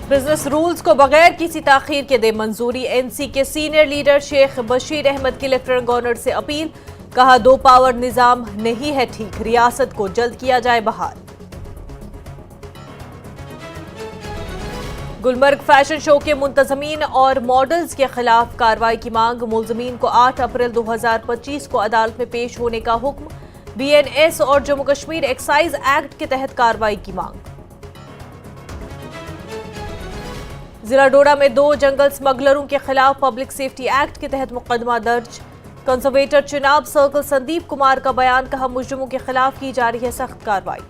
Business rules को बगैर किसी ताखीर के दे मंजूरी। एनसी के सीनियर लीडर शेख बशीर अहमद की लेफ्टिनेंट गवर्नर से अपील। कहा दो पावर निजाम नहीं है ठीक, रियासत को जल्द किया जाए बहाल। गुलमर्ग फैशन शो के मुंतजमीन और मॉडल्स के खिलाफ कार्रवाई की मांग। मुलजमीन को 8 अप्रैल 2025 को अदालत में पेश होने का हुक्म। BNS और जम्मू कश्मीर एक्साइज एक्ट के तहत कार्रवाई की मांग। जिला डोडा में 2 जंगल स्मगलरों के खिलाफ पब्लिक सेफ्टी एक्ट के तहत मुकदमा दर्ज। कंजर्वेटर चिनाब सर्कल संदीप कुमार का बयान। कहा मुजरिमों के खिलाफ की जा रही है सख्त कार्रवाई।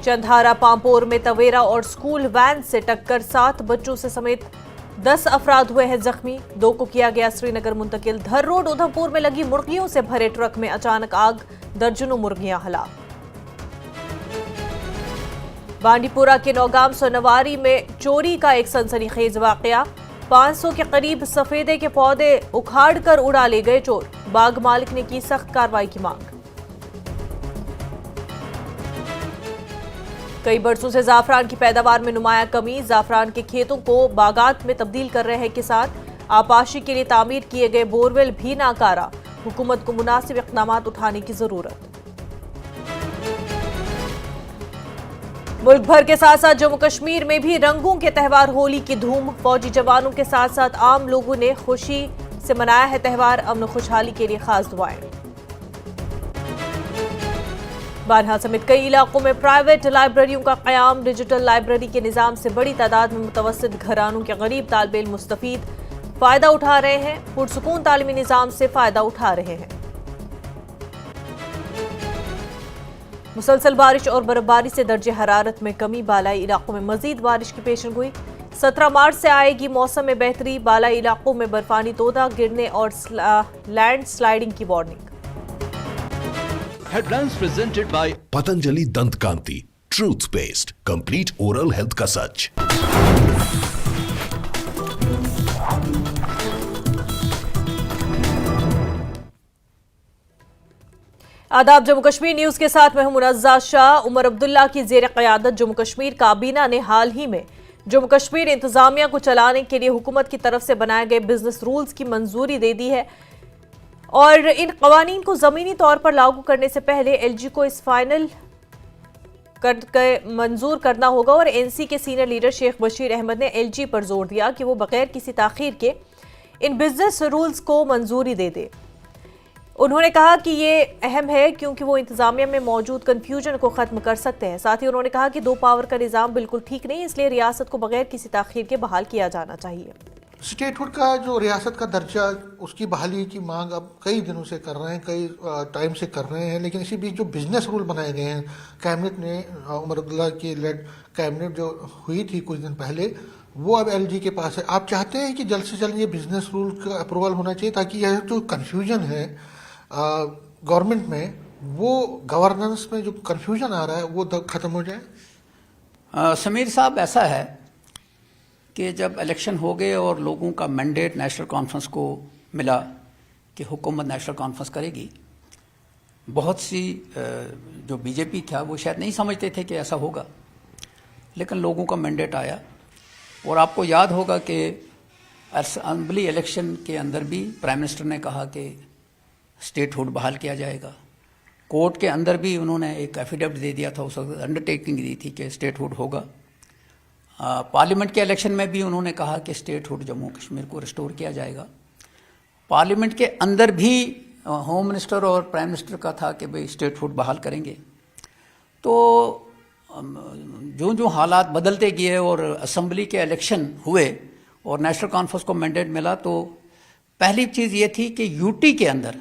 चंधारा पांपोर में तवेरा और स्कूल वैन से टक्कर, 7 बच्चों से समेत 10 अफराद हुए हैं जख्मी। 2 को किया गया श्रीनगर मुंतकिल। धर रोड उधमपुर में लगी मुर्गियों से भरे ट्रक में अचानक आग, दर्जनों मुर्गियां हलाक। बांडीपुरा के नौगाम सोनवारी में चोरी का एक सनसनीखेज वाकया। 500 के करीब सफेदे के पौधे उखाड़कर उड़ा ले गए चोर। बाग मालिक ने की सख्त कार्रवाई की मांग। कई बरसों से जाफरान की पैदावार में नुमाया कमी। जाफरान के खेतों को बागात में तब्दील कर रहे हैं किसान। आपाशी के लिए तामीर किए गए बोरवेल भी नाकारा। हुकूमत को मुनासिब इक़दाम उठाने की जरूरत। मुल्क भर के साथ साथ जम्मू कश्मीर में भी रंगों के त्यौहार होली की धूम। फौजी जवानों के साथ साथ आम लोगों ने खुशी से मनाया है त्यौहार। अमन खुशहाली के लिए खास दुआएं। बारहा समेत कई इलाकों में प्राइवेट लाइब्रेरियों का कयाम। डिजिटल लाइब्रेरी के निजाम से बड़ी तादाद में मुतवस्सित घरानों के गरीब तालिब इल्म मुस्तफीद फायदा उठा रहे हैं। पुरसुकून तालीमी निजाम से फायदा उठा रहे हैं। मुसलसल बारिश और बर्फबारी से दर्जे हरारत में कमी। बालाई इलाकों में मजीद बारिश की पेशेनगोई। 17 मार्च से आएगी मौसम में बेहतरी। बालाई इलाकों में बर्फानी तोदा गिरने और लैंड स्लाइडिंग की warning. Headlines presented by Patanjali Dant Kanti, truth paste, complete oral health का सच। आदाब, जम्मू कश्मीर न्यूज के साथ मैं हूं मुनज़्ज़ा शाह। उमर अब्दुल्ला की जेर क़यादत जम्मू कश्मीर काबीना ने हाल ही में जम्मू कश्मीर इंतजामिया को चलाने के लिए हुकूमत की तरफ से बनाए गए बिजनेस रूल्स की मंजूरी दे दी है और इन कवानीन को ज़मीनी तौर पर लागू करने से पहले LG को इस फाइनल करके मंजूर करना होगा। और NC के सीनियर लीडर शेख बशीर अहमद ने LG पर जोर दिया कि वो बगैर किसी ताखीर के इन बिजनेस रूल्स को मंजूरी दे दे। उन्होंने कहा कि ये अहम है क्योंकि वो इंतजामिया में मौजूद कंफ्यूजन को खत्म कर सकते हैं। साथ ही उन्होंने कहा कि 2 पावर का निज़ाम बिल्कुल ठीक नहीं, इसलिए रियासत को बगैर किसी ताखीर के बहाल किया जाना चाहिए। स्टेटहुड का जो रियासत का दर्जा, उसकी बहाली की मांग अब कई दिनों से कर रहे हैं, कई टाइम से कर रहे हैं। लेकिन इसी बीच जो बिजनेस रूल बनाए गए हैं कैबिनेट ने, उमर अब्दुल्ला की लेड कैबिनेट जो हुई थी कुछ दिन पहले, वो अब LG के पास है। आप चाहते हैं कि जल्द से जल्द ये बिजनेस रूल का अप्रूवल होना चाहिए ताकि यह जो कन्फ्यूजन है गवर्नमेंट में, वो गवर्नेंस में जो कन्फ्यूजन आ रहा है वो ख़त्म हो जाए। समीर साहब, ऐसा है कि जब इलेक्शन हो गए और लोगों का मैंडेट नेशनल कॉन्फ्रेंस को मिला कि हुकूमत नेशनल कॉन्फ्रेंस करेगी, बहुत सी जो BJP था वो शायद नहीं समझते थे कि ऐसा होगा, लेकिन लोगों का मैंडेट आया। और आपको याद होगा कि असेंबली इलेक्शन के अंदर भी प्राइम मिनिस्टर ने कहा कि स्टेटहुड बहाल किया जाएगा। कोर्ट के अंदर भी उन्होंने एक एफिडेविट दे दिया था, उस वक्त अंडरटेकिंग दी थी कि स्टेटहुड होगा। पार्लियामेंट के इलेक्शन में भी उन्होंने कहा कि स्टेटहुड जम्मू कश्मीर को रिस्टोर किया जाएगा। पार्लियामेंट के अंदर भी होम मिनिस्टर और प्राइम मिनिस्टर का था कि भाई स्टेटहुड बहाल करेंगे। तो जो जो हालात बदलते गए और असेंबली के इलेक्शन हुए और नेशनल कॉन्फ्रेंस को मैंडेट मिला, तो पहली चीज़ ये थी कि यूटी के अंदर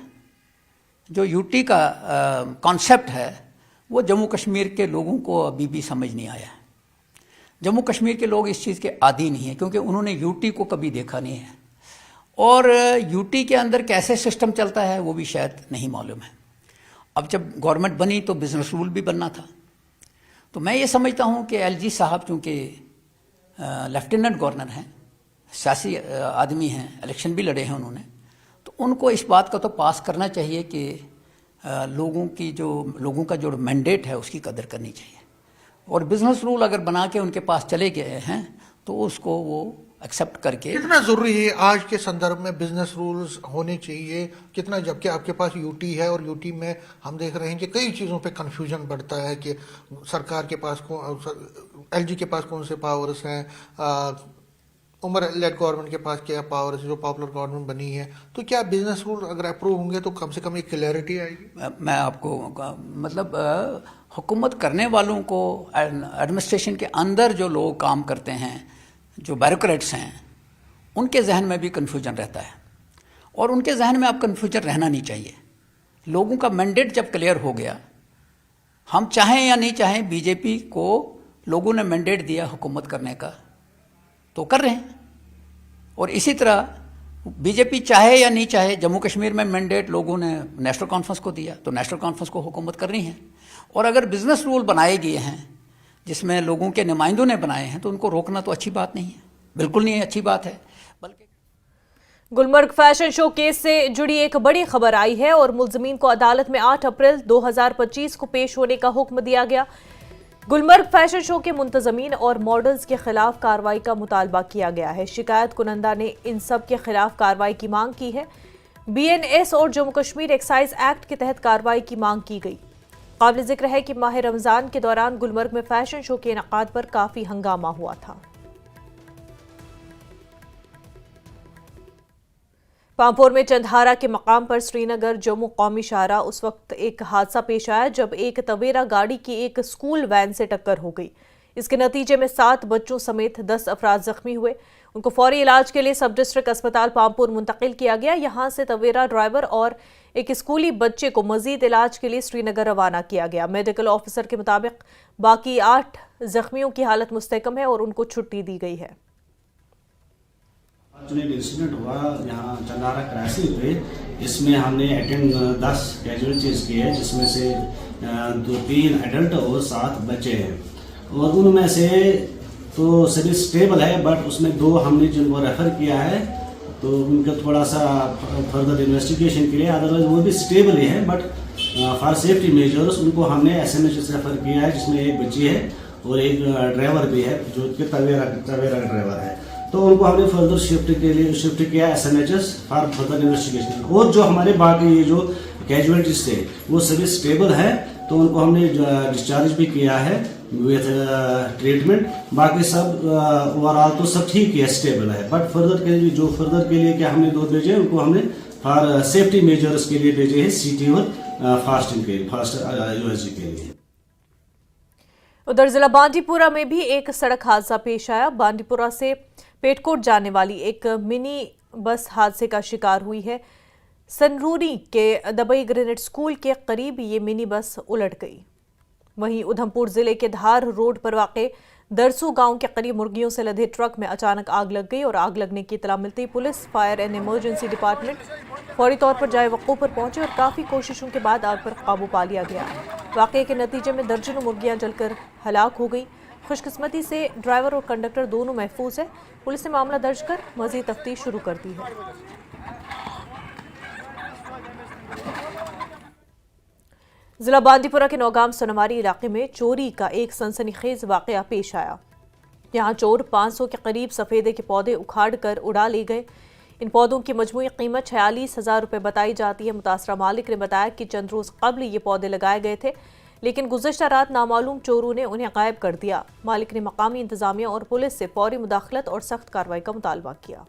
जो यूटी का कॉन्सेप्ट है वो जम्मू कश्मीर के लोगों को अभी भी समझ नहीं आया है। जम्मू कश्मीर के लोग इस चीज़ के आदी नहीं हैं क्योंकि उन्होंने यूटी को कभी देखा नहीं है और यूटी के अंदर कैसे सिस्टम चलता है वो भी शायद नहीं मालूम है। अब जब गवर्नमेंट बनी तो बिजनेस रूल भी बनना था। तो मैं ये समझता हूँ कि LG साहब चूँकि लेफ्टिनेंट गवर्नर हैं, सियासी आदमी हैं, इलेक्शन भी लड़े हैं उन्होंने, तो उनको इस बात का तो पास करना चाहिए कि लोगों का जो मैंडेट है उसकी कदर करनी चाहिए। और बिजनेस रूल अगर बना के उनके पास चले गए हैं तो उसको वो एक्सेप्ट करके। कितना जरूरी है आज के संदर्भ में बिजनेस रूल्स होने चाहिए, कितना, जबकि आपके पास यूटी है और यूटी में हम देख रहे हैं कि कई चीज़ों पे कंफ्यूजन बढ़ता है कि सरकार के पास एलजी के पास कौन से पावर्स हैं, उमर लेड गवर्नमेंट के पास क्या पावर्स, जो पॉपुलर गवर्नमेंट बनी है, तो क्या बिजनेस रूल अगर अप्रूव होंगे तो कम से कम एक क्लैरिटी आएगी? मैं आपको मतलब हुकूमत करने वालों को, एडमिनिस्ट्रेशन के अंदर जो लोग काम करते हैं, जो ब्यूरोक्रेट्स हैं, उनके जहन में भी कन्फ्यूजन रहता है और उनके जहन में अब कन्फ्यूजन रहना नहीं चाहिए। लोगों का मैंडेट जब क्लियर हो गया, हम चाहें या नहीं चाहें, बीजेपी को लोगों ने मैंडेट दिया हुकूमत करने का तो कर रहे हैं। और इसी तरह बीजेपी चाहे या नहीं चाहे, जम्मू कश्मीर में मैंडेट लोगों ने नेशनल कॉन्फ्रेंस को दिया तो नेशनल कॉन्फ्रेंस को हुकूमत करनी है। और अगर बिजनेस रूल बनाए गए हैं जिसमें लोगों के नुमाइंदों ने बनाए हैं तो उनको रोकना तो अच्छी बात नहीं है, बिल्कुल नहीं अच्छी बात है। बल्कि गुलमर्ग फैशन शो केस से जुड़ी एक बड़ी खबर आई है और मुलजमीन को अदालत में 8 अप्रैल 2025 को पेश होने का हुक्म दिया गया। गुलमर्ग फैशन शो के मुंतजमीन और मॉडल्स के खिलाफ कार्रवाई का मुतालबा किया गया है। शिकायत कुनंदा ने इन सब के खिलाफ कार्रवाई की मांग की है। BNS और जम्मू कश्मीर एक्साइज एक्ट के तहत कार्रवाई की मांग की गई। काबिल जिक्र है कि माह रमजान के दौरान गुलमर्ग में फैशन शो के इनेकाद पर काफी हंगामा हुआ था। पामपुर में चंदहारा के मकाम पर श्रीनगर जम्मू कौमी शाहराह उस वक्त एक हादसा पेश आया जब एक तवेरा गाड़ी की एक स्कूल वैन से टक्कर हो गई। इसके नतीजे में 7 बच्चों समेत 10 अफराद जख्मी हुए। उनको फौरी इलाज के लिए सब डिस्ट्रिक्ट अस्पताल पामपुर मुंतकिल किया गया। यहां से तवेरा ड्राइवर और एक स्कूली बच्चे को मजीद इलाज के लिए श्रीनगर रवाना किया गया। मेडिकल ऑफिसर के मुताबिक बाकी 8 जख्मियों की हालत मुस्तहकम है और उनको छुट्टी दी गई है। जो एक इंसिडेंट हुआ यहाँ चंदारा क्रैसी पे, इसमें हमने अटेंड 10 कैजुअलिटीज की है, जिसमें से 3 एडल्ट और 7 बच्चे हैं और उनमें से तो सभी स्टेबल है, बट उसमें 2 हमने जिनको रेफर किया है तो उनका थोड़ा सा फर्दर इन्वेस्टिगेशन के लिए, अदरवाइज वो भी स्टेबल ही है, बट फॉर सेफ्टी मेजर्स उनको हमने SMH रेफर किया है, जिसमें एक बच्ची है और एक ड्राइवर भी है जो कि तवेरा ड्राइवर है। तो उनको हमने फर्दर शिफ्ट किया SMHs फॉर फर्दर इन्वेस्टिगेशन। और जो हमारे बाकी ये जो कैजुअलिटीज थे वो सभी स्टेबल है, तो उनको हमने डिस्चार्ज भी किया है विथ ट्रीटमेंट। बाकी सब ओवरऑल तो सब ठीक है, स्टेबल है, बट फर्दर के लिए क्या हमने 2 भेजे, उनको हमने फॉर सेफ्टी मेजर्स के लिए भेजे हैं CT और फास्ट USG के लिए। उधर जिला बांडीपुरा में भी एक सड़क हादसा पेश आया। बांडीपुरा से पेटकोट जाने वाली एक मिनी बस हादसे का शिकार हुई है। सनरूरी के दबई ग्रेनेड स्कूल के करीब ये मिनी बस उलट गई। वहीं उधमपुर जिले के धार रोड पर वाक़े दरसू गांव के करीब मुर्गियों से लदे ट्रक में अचानक आग लग गई और आग लगने की इत्तला मिलती police, fire and emergency department फौरी तौर पर जाए वक़ूफ़ पर पहुंचे और काफ़ी कोशिशों के बाद आग पर काबू पा लिया गया। वाक़े के नतीजे में दर्जनों मुर्गियां जलकर हलाक हो गई। खुशकिस्मती से ड्राइवर और कंडक्टर दोनों महफूज है। पुलिस ने मामला दर्ज कर मज़ीद तफ्तीश शुरू कर दी है। जिला बांदीपुरा के नौगाम सोनवारी इलाके में चोरी का एक सनसनीखेज वाकया पेश आया। यहां चोर 500 के करीब सफेदे के पौधे उखाड़ कर उड़ा ले गए। इन पौधों की मजमूई कीमत 46,000 रुपये बताई जाती है। मुतासरा मालिक ने बताया कि चंद रोज कबल ये पौधे लगाए गए थे, लेकिन गुज़श्ता रात नामालूम चोरों ने उन्हें गायब कर दिया। मालिक ने मकामी इंतजामिया और पुलिस से फौरी मुदाखलत और सख्त कार्रवाई का मुतालबा किया।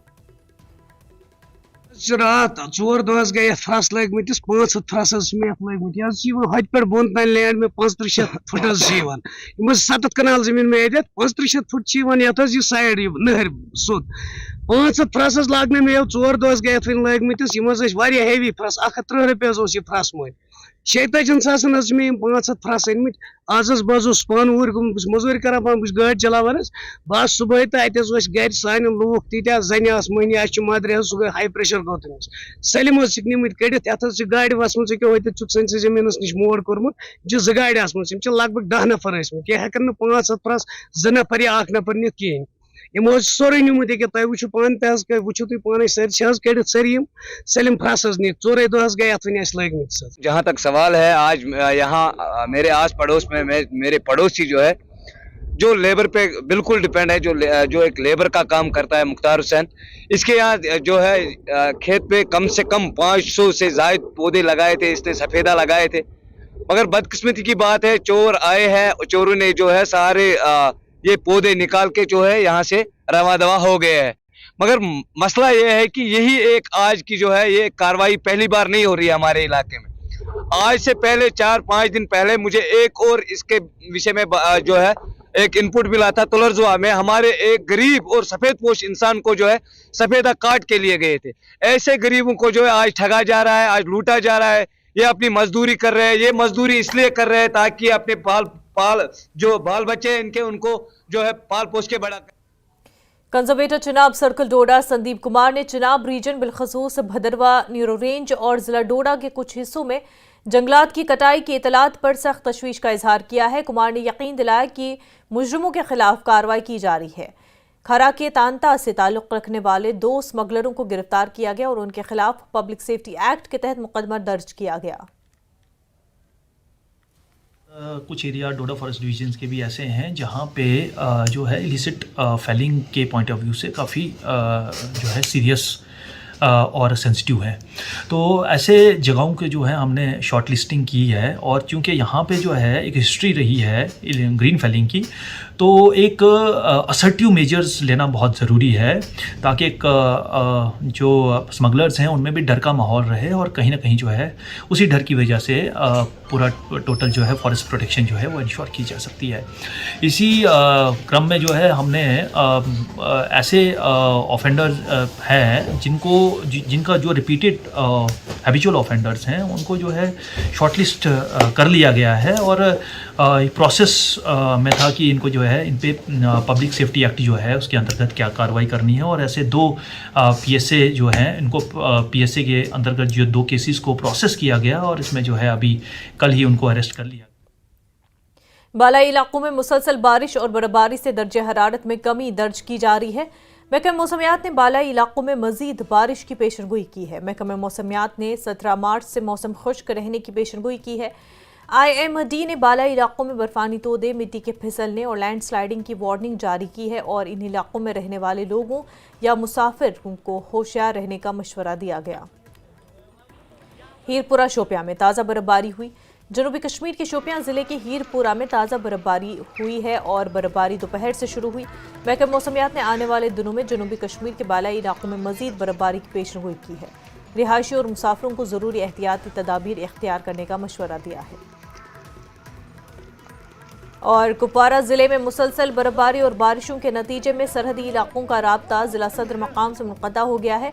रात 4 दोस गए फ्रस लगमतिस 500 फ्रस लगमत हद पे बोन तान लैंड में 35 फुट 7 कनाल जमीन में 35 फुट ये साइड नहर सोद 500 फ्रस लागने में 4 दोस गए लगमतिस हेवी फ्रस 130 रुपये फ्रस मोल 45,000 में 500 फ्रस अनमित। आज बस पान ऊर मजूर कर गाड़ी चलावान बह सुबह तो अत गर सान लूख तीत जन महनी मदर सह हाई प्रेशर गो तमिस सलिम निमित कड़ित ये गाड़ी वसम सन जमीन नश मोड़ कोर्मुत 2 गाड़ी लगभग 10 नफर ये हेकन 500 फ्रस 2 नफर या 1 नफर नित कहें। यमो सोरे निमुत तुम वो पान वो तुम पान सर कड़ित सर सलिम फ्रस नित 4 दोस गए लगमत। जहाँ तक सवाल है, आज यहाँ मेरे आस पड़ोस में मेरे पड़ोसी जो है जो लेबर पे बिल्कुल डिपेंड है, जो एक लेबर का काम करता है, मुख्तार हुसैन, इसके यहाँ जो है खेत पे कम से कम 500 से ज़ायद पौधे लगाए थे, इसने सफ़ेदा लगाए थे। मगर बदकिस्मती की बात है, चोर आए हैं, चोरों ने जो है सारे ये पौधे निकाल के जो है यहाँ से रवा दवा हो गए हैं। मगर मसला ये है कि यही एक आज की जो है ये कार्रवाई पहली बार नहीं हो रही है हमारे इलाके में। आज से पहले 4-5 दिन पहले मुझे एक और इसके विषय में जो है एक इनपुट मिला था। तुलरजुआ में हमारे एक गरीब और सफेद पोश इंसान को जो है सफेदा काट के लिए गए थे। ऐसे गरीबों को जो है आज ठगा जा रहा है, आज लूटा जा रहा है। ये अपनी मजदूरी कर रहे हैं, ये मजदूरी इसलिए कर रहे हैं ताकि अपने बाल बच्चे इनके उनको जो है पाल पोस के बड़ा कर। कंजर्वेटर चिनाब सर्कल डोडा संदीप कुमार ने चिनाब रीजन बिलखसूस भदरवा न्यूरो रेंज और जिला डोडा के कुछ हिस्सों में जंगलात की कटाई की इतलात पर सख्त तशवीश का इजहार किया है। कुमार ने यकीन दिलाया कि मुजरिमों के खिलाफ कार्रवाई की जा रही है। खरा के तांता से ताल्लुक रखने वाले 2 स्मगलरों को गिरफ्तार किया गया और उनके खिलाफ पब्लिक सेफ्टी एक्ट के तहत मुकदमा दर्ज किया गया। कुछ एरिया डोडा फॉरेस्ट डिवीजन्स के भी ऐसे हैं जहाँ पे जो है इलिसिट फेलिंग के पॉइंट ऑफ व्यू से काफ़ी जो है सीरियस और सेंसिटिव है। तो ऐसे जगहों के जो है हमने शॉर्ट लिस्टिंग की है और चूँकि यहाँ पे जो है एक हिस्ट्री रही है ग्रीन फेलिंग की, तो एक असर्टिव मेजर्स लेना बहुत ज़रूरी है ताकि एक जो स्मगलर्स हैं उनमें भी डर का माहौल रहे और कहीं ना कहीं जो है उसी डर की वजह से पूरा टोटल जो है फॉरेस्ट प्रोटेक्शन जो है वो इंश्योर की जा सकती है। इसी क्रम में जो है हमने ऐसे ऑफेंडर्स हैं जिनका जो रिपीटेड हैबिचुअल ऑफेंडर्स हैं उनको जो है शॉर्टलिस्ट कर लिया गया है और प्रोसेस में था कि इनको जो है इन पे पब्लिक सेफ्टी एक्ट जो है उसके अंतर्गत क्या कार्रवाई करनी है और ऐसे 2 पीएसए जो हैं इनको पीएसए के अंतर्गत जो 2 केसेस को प्रोसेस किया गया और इसमें जो है अभी कल ही उनको अरेस्ट कर लिया। बालाई इलाकों में मुसलसल बारिश और बर्फबारी से दर्जे हरारत में कमी दर्ज की जा रही है। महकमा मौसमियात ने बालाई इलाकों में मजीद बारिश की पेशनगोई की है। महकमा मौसमियात ने 17 मार्च से मौसम खुश्क रहने की पेशनगोई की है। IMD ने बालाई इलाकों में बर्फानी तोदे, मिट्टी के फिसलने और लैंडस्लाइडिंग की वार्निंग जारी की है और इन इलाकों में रहने वाले लोगों या मुसाफिरों को होशियार रहने का मशवरा दिया गया। हीरपुरा शोपियां में ताज़ा बर्फबारी हुई। जनूबी कश्मीर के शोपियां जिले के हीरपुरा में ताज़ा बर्फबारी हुई है और बर्फबारी दोपहर से शुरू हुई। महकमा मौसमियात ने आने वाले दिनों में जनूबी कश्मीर के बालाई इलाकों में मजीद बर्फबारी की पेशनगोई की है। रिहायशी और मुसाफिरों को ज़रूरी एहतियाती तदाबीर इख्तियार करने का मशवरा दिया है। और कुपवारा जिले में मुसलसल बर्फबारी और बारिशों के नतीजे में सरहदी इलाकों का राब्ता जिला सदर मकाम से मुनक़ता हो गया है।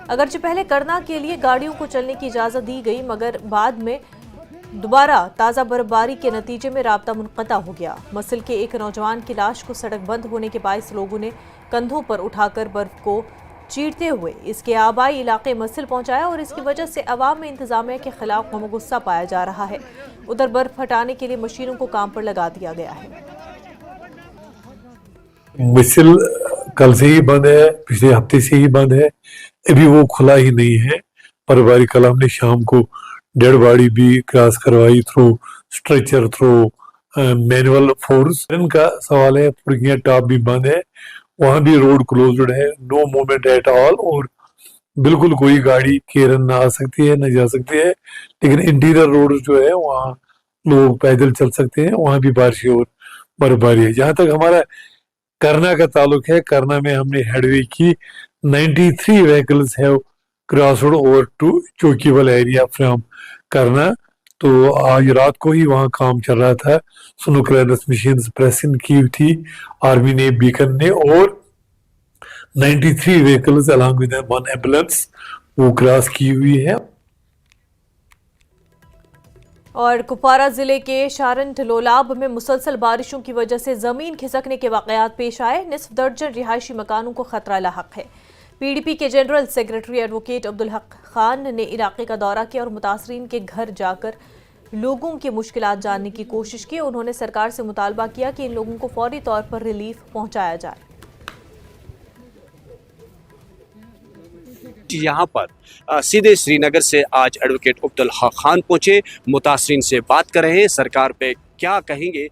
अगरचे पहले करना के लिए गाड़ियों को चलने की इजाज़त दी गई, मगर बाद में दोबारा ताज़ा बर्फबारी के नतीजे में राब्ता मुनक़ता हो गया। मसल के एक नौजवान की लाश को सड़क बंद होने के बायस लोगों ने कंधों पर उठाकर बर्फ को चीरते हुए इसके आबाई इलाके मसल पहुंचाया और इसकी वजह से अवाम में इंतजामिया के खिलाफ गम गुस्सा पाया जा रहा है। उधर बर्फ हटाने के लिए मशीनों को काम पर लगा दिया गया है। मिसल कल से ही बंद है, पिछले हफ्ते से ही बंद है, अभी वो खुला ही नहीं है। बर्फबारी कल हमने शाम को डेड बॉडी भी क्रॉस करवाई through stretcher through manual force. इनका सवाल है, पुरगिया टॉप भी बंद है, वहां भी रोड क्लोज्ड है, नो मूवमेंट एट ऑल और बिल्कुल कोई गाड़ी केरन ना आ सकती है ना जा सकती है। लेकिन इंटीरियर रोड जो है वहाँ लोग पैदल चल सकते हैं, वहां भी बारिश और बर्फबारी है। जहां तक हमारा करना का ताल्लुक है, करना में हमने हेडवे की 93 व्हीकल्स है crossed over to चोकीबल area from करना। तो आज रात को ही वहाँ काम चल रहा था, स्नोक्रेनस मशीन प्रेसिंग की थी आर्मी ने, बीकन ने, और 93 व्हीकल्स अलॉन्ग विद 1 एम्बुलेंस वो क्रॉस की हुई है। और कुपवारा जिले के शारन लोलाब में मुसलसल बारिशों की वजह से जमीन खिसकने के वाकयात पेश आए। निस्फ दर्जन रिहायशी मकानों को खतरा लाहक है। PDP के general secretary advocate Abdul Haq Khan ने इलाके का दौरा किया और मुतासरीन के घर जाकर लोगों की मुश्किलात जानने की कोशिश की। उन्होंने सरकार से मुतालबा किया कि इन लोगों को फौरी तौर पर रिलीफ पहुंचाया जाए। यहाँ पर सीधे श्रीनगर से आज एडवोकेट अब्दुल हक खान पहुंचे, मुतासरीन से बात कर रहे हैं, सरकार पे क्या कहेंगे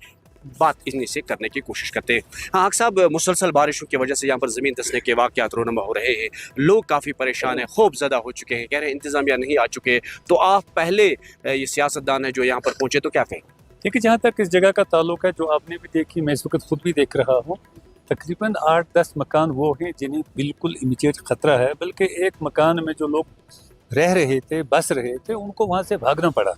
बात इन्हीं से करने की कोशिश करते हैं। हाँ आक साहब, मुसलसल बारिशों की वजह से यहाँ पर ज़मीन धंसने के वाक़यात रोनमा हो रहे हैं, लोग काफ़ी परेशान हैं, खौफज़दा हो चुके हैं, कह रहे हैं इंतज़ामिया नहीं आ चुके। तो आप पहले ये सियासतदान है जो यहाँ पर पहुँचे, तो क्या कहें? देखिए, जहाँ तक इस जगह का ताल्लुक है, जो आपने भी देखी, मैं इस वक्त खुद भी देख रहा हूँ, तकरीबन 8-10 मकान वो हैं जिन्हें बिल्कुल इमीडिएट ख़तरा है, बल्कि एक मकान में जो लोग रह रहे थे, बस रहे थे, उनको वहाँ से भागना पड़ा।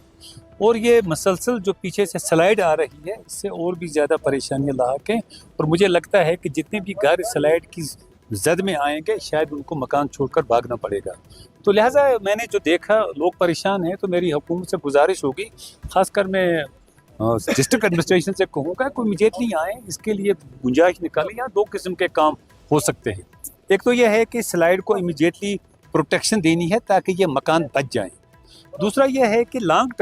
और ये मसलसल जो पीछे से स्लाइड आ रही है, इससे और भी ज़्यादा परेशानियाँ लाक हैं। और मुझे लगता है कि जितने भी घर स्लाइड की जद में आएंगे, शायद उनको मकान छोड़कर भागना पड़ेगा। तो लिहाजा मैंने जो देखा, लोग परेशान हैं, तो मेरी हुकूमत से गुजारिश होगी, ख़ासकर मैं डिस्ट्रिक्ट एडमिनिस्ट्रेशन से कहूँगा कि इमीडिएटली आए, इसके लिए गुंजाइश निकालें। यहाँ 2 किस्म के काम हो सकते हैं। एक तो यह है कि स्लाइड को इमीडिएटली प्रोटेक्शन देनी है ताकि ये मकान बच जाएं। दूसरा यह है कि लॉन्ग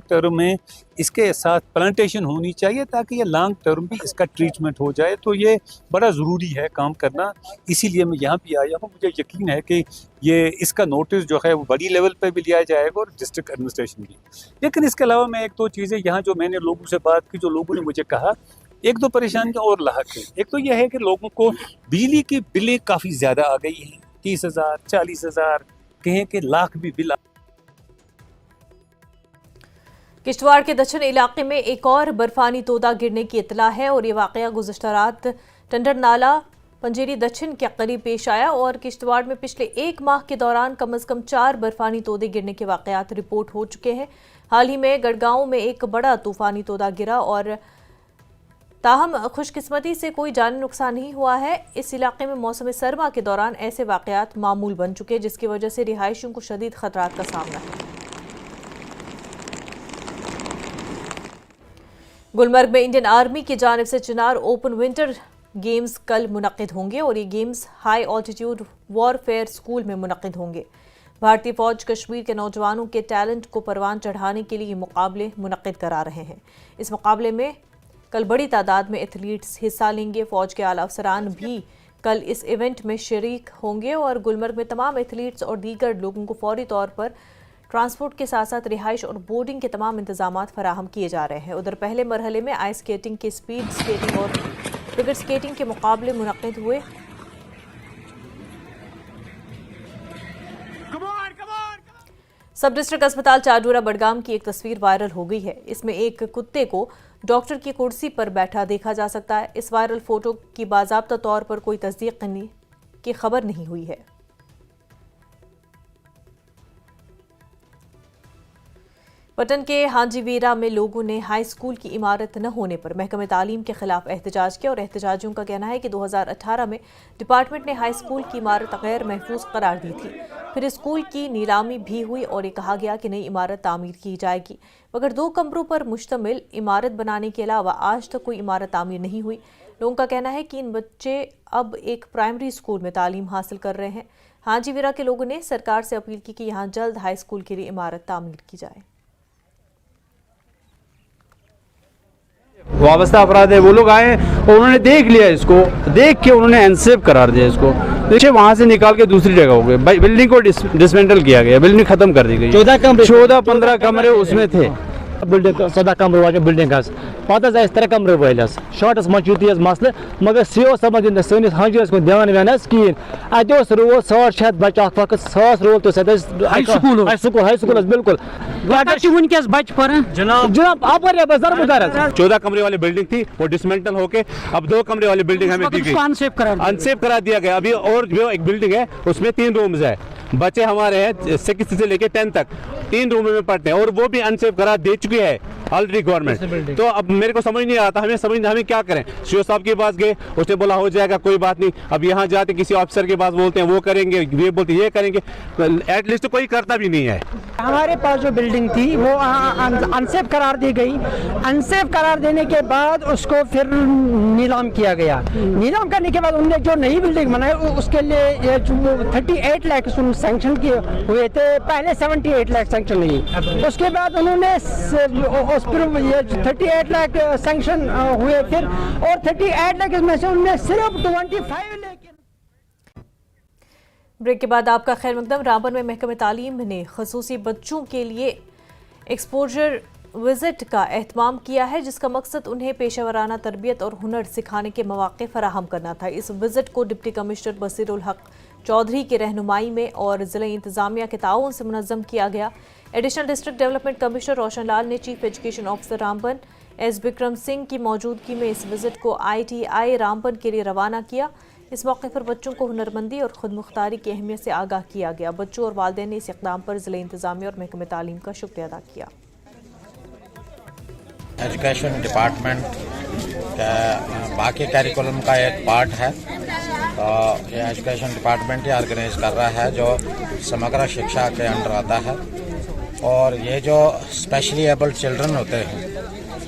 टर्म में इसके साथ प्लांटेशन होनी चाहिए ताकि ये लॉन्ग टर्म भी इसका ट्रीटमेंट हो जाए। तो ये बड़ा ज़रूरी है काम करना, इसीलिए मैं यहाँ भी आया हूँ। मुझे यकीन है कि ये इसका नोटिस जो है वो बड़ी लेवल पे भी लिया जाएगा और डिस्ट्रिक्ट एडमिनिस्ट्रेशन भी। लेकिन इसके अलावा मैं 1-2 चीज़ें यहाँ जो मैंने लोगों से बात की, जो लोगों ने मुझे कहा, 1-2 परेशानियाँ और लाहक हैं। एक तो यह है कि लोगों को बिजली की बिलें काफ़ी ज़्यादा आ गई हैं, 30,000, 40,000, कहें कि लाख भी बिल। किश्तवाड़ के दक्षिण इलाके में एक और बर्फानी तोदा गिरने की इतला है और ये वाकया गुज़श्ता रात टंडर नाला पंजेरी दक्षिण के करीब पेश आया और किश्तवाड़ में पिछले 1 माह के दौरान कम से कम 4 बर्फानी तोदे गिरने के वाकयात रिपोर्ट हो चुके हैं। हाल ही में गढ़गांव में एक बड़ा तूफानी तोदा गिरा और ताहम खुशकिस्मती से कोई जानी नुकसान नहीं हुआ है। इस इलाके में मौसम सरमा के दौरान ऐसे वाकयात मामूल बन चुके, जिसकी वजह से रिहायशियों को शदीद खतरात का सामना है। गुलमर्ग में इंडियन आर्मी की जानिब से चिनार ओपन विंटर गेम्स कल मुनक्किद होंगे और ये games high altitude warfare school में मुनक्किद होंगे। भारतीय फौज कश्मीर के नौजवानों के टैलेंट को परवान चढ़ाने के लिए ये मुकाबले मुनक्किद करा रहे हैं। इस मुकाबले में कल बड़ी तादाद में एथलीट्स हिस्सा लेंगे। फौज के आला अफसरान भी कल इस इवेंट में शरीक होंगे और गुलमर्ग में तमाम एथलीट्स और दीगर लोगों को फौरी तौर पर ट्रांसपोर्ट के साथ साथ रिहाइश और बोर्डिंग के तमाम इंतजाम फराहम किए जा रहे हैं। उधर पहले मरहले में आइस स्केटिंग के स्पीड स्केटिंग और फिगर स्केटिंग के मुकाबले मुनक्किद हुए। सब डिस्ट्रिक्ट अस्पताल चाडूरा बडगाम की एक तस्वीर वायरल हो गई है। इसमें एक कुत्ते को डॉक्टर की कुर्सी पर बैठा देखा जा सकता है। इस वायरल फोटो की बाज़ाब्ता तौर पर कोई तस्दीक करने की खबर नहीं हुई है। पटन के हांजीवीरा में लोगों ने हाई स्कूल की इमारत न होने पर महकमे तालीम के खिलाफ एहतजाज किया और एहतजाजियों का कहना है कि 2018 में डिपार्टमेंट ने हाई स्कूल की इमारत गैर महफूज करार दी थी। फिर स्कूल की नीलामी भी हुई और ये कहा गया कि नई इमारत तामीर की जाएगी, मगर 2 कमरों पर मुश्तमिल इमारत बनाने के अलावा आज तक कोई इमारत तामीर नहीं हुई। लोगों का कहना है कि इन बच्चे अब एक प्राइमरी स्कूल में तालीम हासिल कर रहे हैं। हांजीवीरा के लोगों ने सरकार से अपील की कि यहाँ जल्द हाई स्कूल के लिए इमारत तामीर की जाए। वाबस्ता अपराध है, वो लोग आए और उन्होंने देख लिया, इसको देख के उन्होंने अनसेफ करार दिया। इसको देखिए वहाँ से निकाल के दूसरी जगह हो गए। बिल्डिंग को डिसमेंटल किया गया, बिल्डिंग खत्म कर दी गई। 14-15 कमरे उसमें थे। बिल्डिंग 14 कमरे वाले बिल्डिंग पता 3 कमरे वलस शॉर्टस मज मसल, मगर सी समझ सैनिस हंजस को ध्यान वान कहें। अत रोल 600 बच्चे अत वक्त 1000 रोल तो हाई स्कूल बिल्कुल बच पर जनाब आप 14 कमरे वाली बिल्डिंग थी, वो डिसमेंटल होके अब 2 कमरे वाली बिल्डिंग हमें दी गई, अनसेफ करा दिया गया। अभी और जो एक बिल्डिंग है उसमें 3 रूम्स है। बच्चे हमारे हैं 6 से लेके 10 तक 3 रूम में पढ़ते हैं और वो भी अनसेफ करार दे चुकी है ऑलरेडी गवर्नमेंट। तो अब मेरे को समझ नहीं आता, हमें क्या करें। सीओ साहब के पास गए, उसने बोला हो जाएगा कोई बात नहीं। अब यहाँ जाते किसी ऑफिसर के पास बोलते हैं वो करेंगे, ये बोलते ये करेंगे, एटलीस्ट तो कोई करता भी नहीं है। हमारे पास जो बिल्डिंग थी वो अनसेफ करार दी गई। अनसेफ करार देने के बाद उसको फिर नीलाम किया गया। नीलाम करने के बाद उन्होंने जो नई बिल्डिंग बनाई उसके लिए 38 लाख सैंक्शन किए हुए थे। पहले 78 लाख सैंक्शन नहीं, उसके बाद उन्होंने उस पर 38 लाख सैंक्शन हुए फिर, और 38 लाख में से उन्होंने सिर्फ 25 लाख। ब्रेक के बाद आपका खैर मकदम। रामबन में महकमे तालीम ने खसूसी बच्चों के लिए एक्सपोजर विजिट का एहतमाम किया है, जिसका मकसद उन्हें पेशेवराना तरबियत और हुनर सिखाने के मौके फराहम करना था। इस विजिट को डिप्टी कमिश्नर बसीरुल हक चौधरी की रहनुमाई में और जिला इंतजामिया के ताउन से मुनज़्ज़म किया गया। Additional district development commissioner Roshan Lal ने chief education officer Ramban S Bikram Singh की मौजूदगी में इस विजिट को ITI रामबन के लिए रवाना किया। इस मौके पर बच्चों को हुनरमंदी और खुद मुख्तारी की अहमियत से आगाह किया गया। बच्चों और वालिदैन ने इस इक़दाम पर जिला इंतजामिया और महकमे तालीम का शुक्रिया अदा किया। एजुकेशन डिपार्टमेंट का बाकी करिकुलम का एक पार्ट है, तो ये एजुकेशन डिपार्टमेंट ही ऑर्गेनाइज कर रहा है जो समग्र शिक्षा के अंडर आता है। और ये जो स्पेशली एबल्ड चिल्ड्रन होते हैं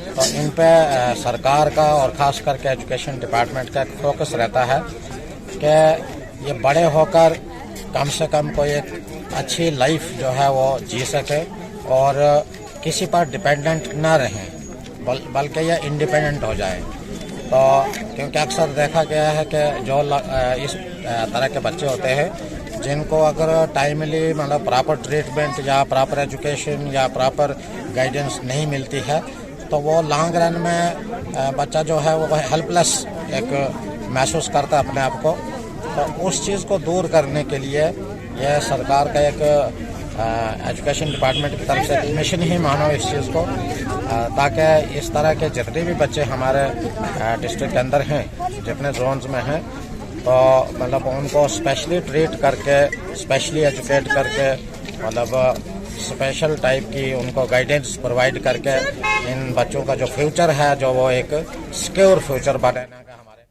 तो इन पे सरकार का और ख़ास करके एजुकेशन डिपार्टमेंट का एक फोकस रहता है कि ये बड़े होकर कम से कम कोई एक अच्छी लाइफ जो है वो जी सके और किसी पर डिपेंडेंट ना रहें, बल्कि ये इंडिपेंडेंट हो जाए। तो क्योंकि अक्सर देखा गया है कि जो इस तरह के बच्चे होते हैं जिनको अगर टाइमली मतलब प्रॉपर ट्रीटमेंट या प्रॉपर एजुकेशन या प्रॉपर गाइडेंस नहीं मिलती है तो वो लॉन्ग रन में बच्चा जो है वो हेल्पलेस एक महसूस करता है अपने आप को। तो उस चीज़ को दूर करने के लिए यह सरकार का एक एजुकेशन डिपार्टमेंट की तरफ से मिशन ही मानो इस चीज़ को, ताकि इस तरह के जितने भी बच्चे हमारे डिस्ट्रिक्ट के अंदर हैं, जितने जोन्स में हैं, तो मतलब उनको स्पेशली ट्रीट करके स्पेशली एजुकेट करके मतलब स्पेशल टाइप की उनको गाइडेंस प्रोवाइड करके इन बच्चों का जो फ्यूचर है जो वो एक सिक्योर फ्यूचर बनाने का हमारे।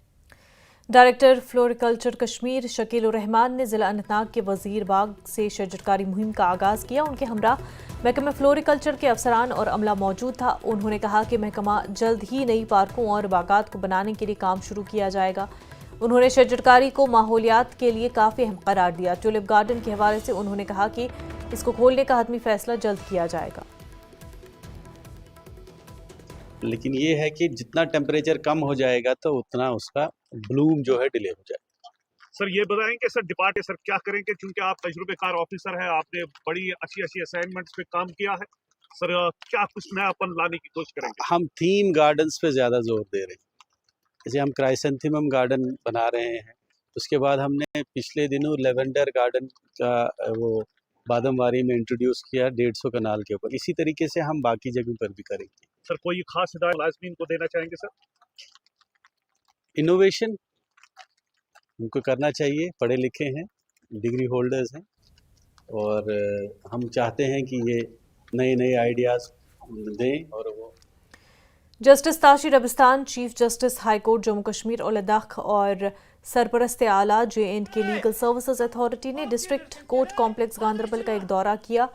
डायरेक्टर फ्लोरिकल्चर कश्मीर शकील उर रहमान ने जिला अनंतनाग के वजीर बाग से शजरकारी मुहिम का आगाज़ किया। उनके हमरा महकमा फ्लोरिकल्चर के अफसरान और अमला मौजूद था। उन्होंने कहा कि महकमा जल्द ही नई पार्कों और बागात को बनाने के लिए काम शुरू किया जाएगा। उन्होंने शजरकारी को माहौलियात के लिए काफ़ी अहम करार दिया। ट्यूलिप गार्डन के हवाले से उन्होंने कहा कि इसको खोलने का हतमी फैसला जल्द किया जाएगा। लेकिन ये है कि जितना टेम्परेचर कम हो जाएगा तो उतना उसका ब्लूम जो है डिले हो जाएगा। सर ये बताएंगे सर डिपार्टमेंट सर क्या करेंगे, क्योंकि आप तजुर्बेकार ऑफिसर हैं, आपने बड़ी अच्छी असाइनमेंट्स पे काम किया है सर, क्या कुछ नयापन लाने की कोशिश करेंगे? हम थीम गार्डन्स पे ज़्यादा जोर दे रहे हैं। जैसे हम क्राइसेंथेमम गार्डन बना रहे हैं, उसके बाद हमने पिछले दिनों लेवेंडर गार्डन का वो बादमवारी में इंट्रोड्यूस किया 150 कनाल के ऊपर। इसी तरीके से हम बाकी जगहों पर भी करेंगे। सर कोई खास हिदायत मुलाज़मीन को देना चाहेंगे सर? इनोवेशन उनको करना चाहिए, पढ़े लिखे हैं, डिग्री होल्डर्स हैं और हम चाहते हैं कि ये नए नए आइडियाज़ दें। और वो justice Tashi Rabstan, chief justice high court Jammu Kashmir और लद्दाख और सरपरस्त आला J&K लीगल सर्विसेज अथॉरिटी ने डिस्ट्रिक्ट कोर्ट कॉम्प्लेक्स गांदरबल का एक दौरा किया।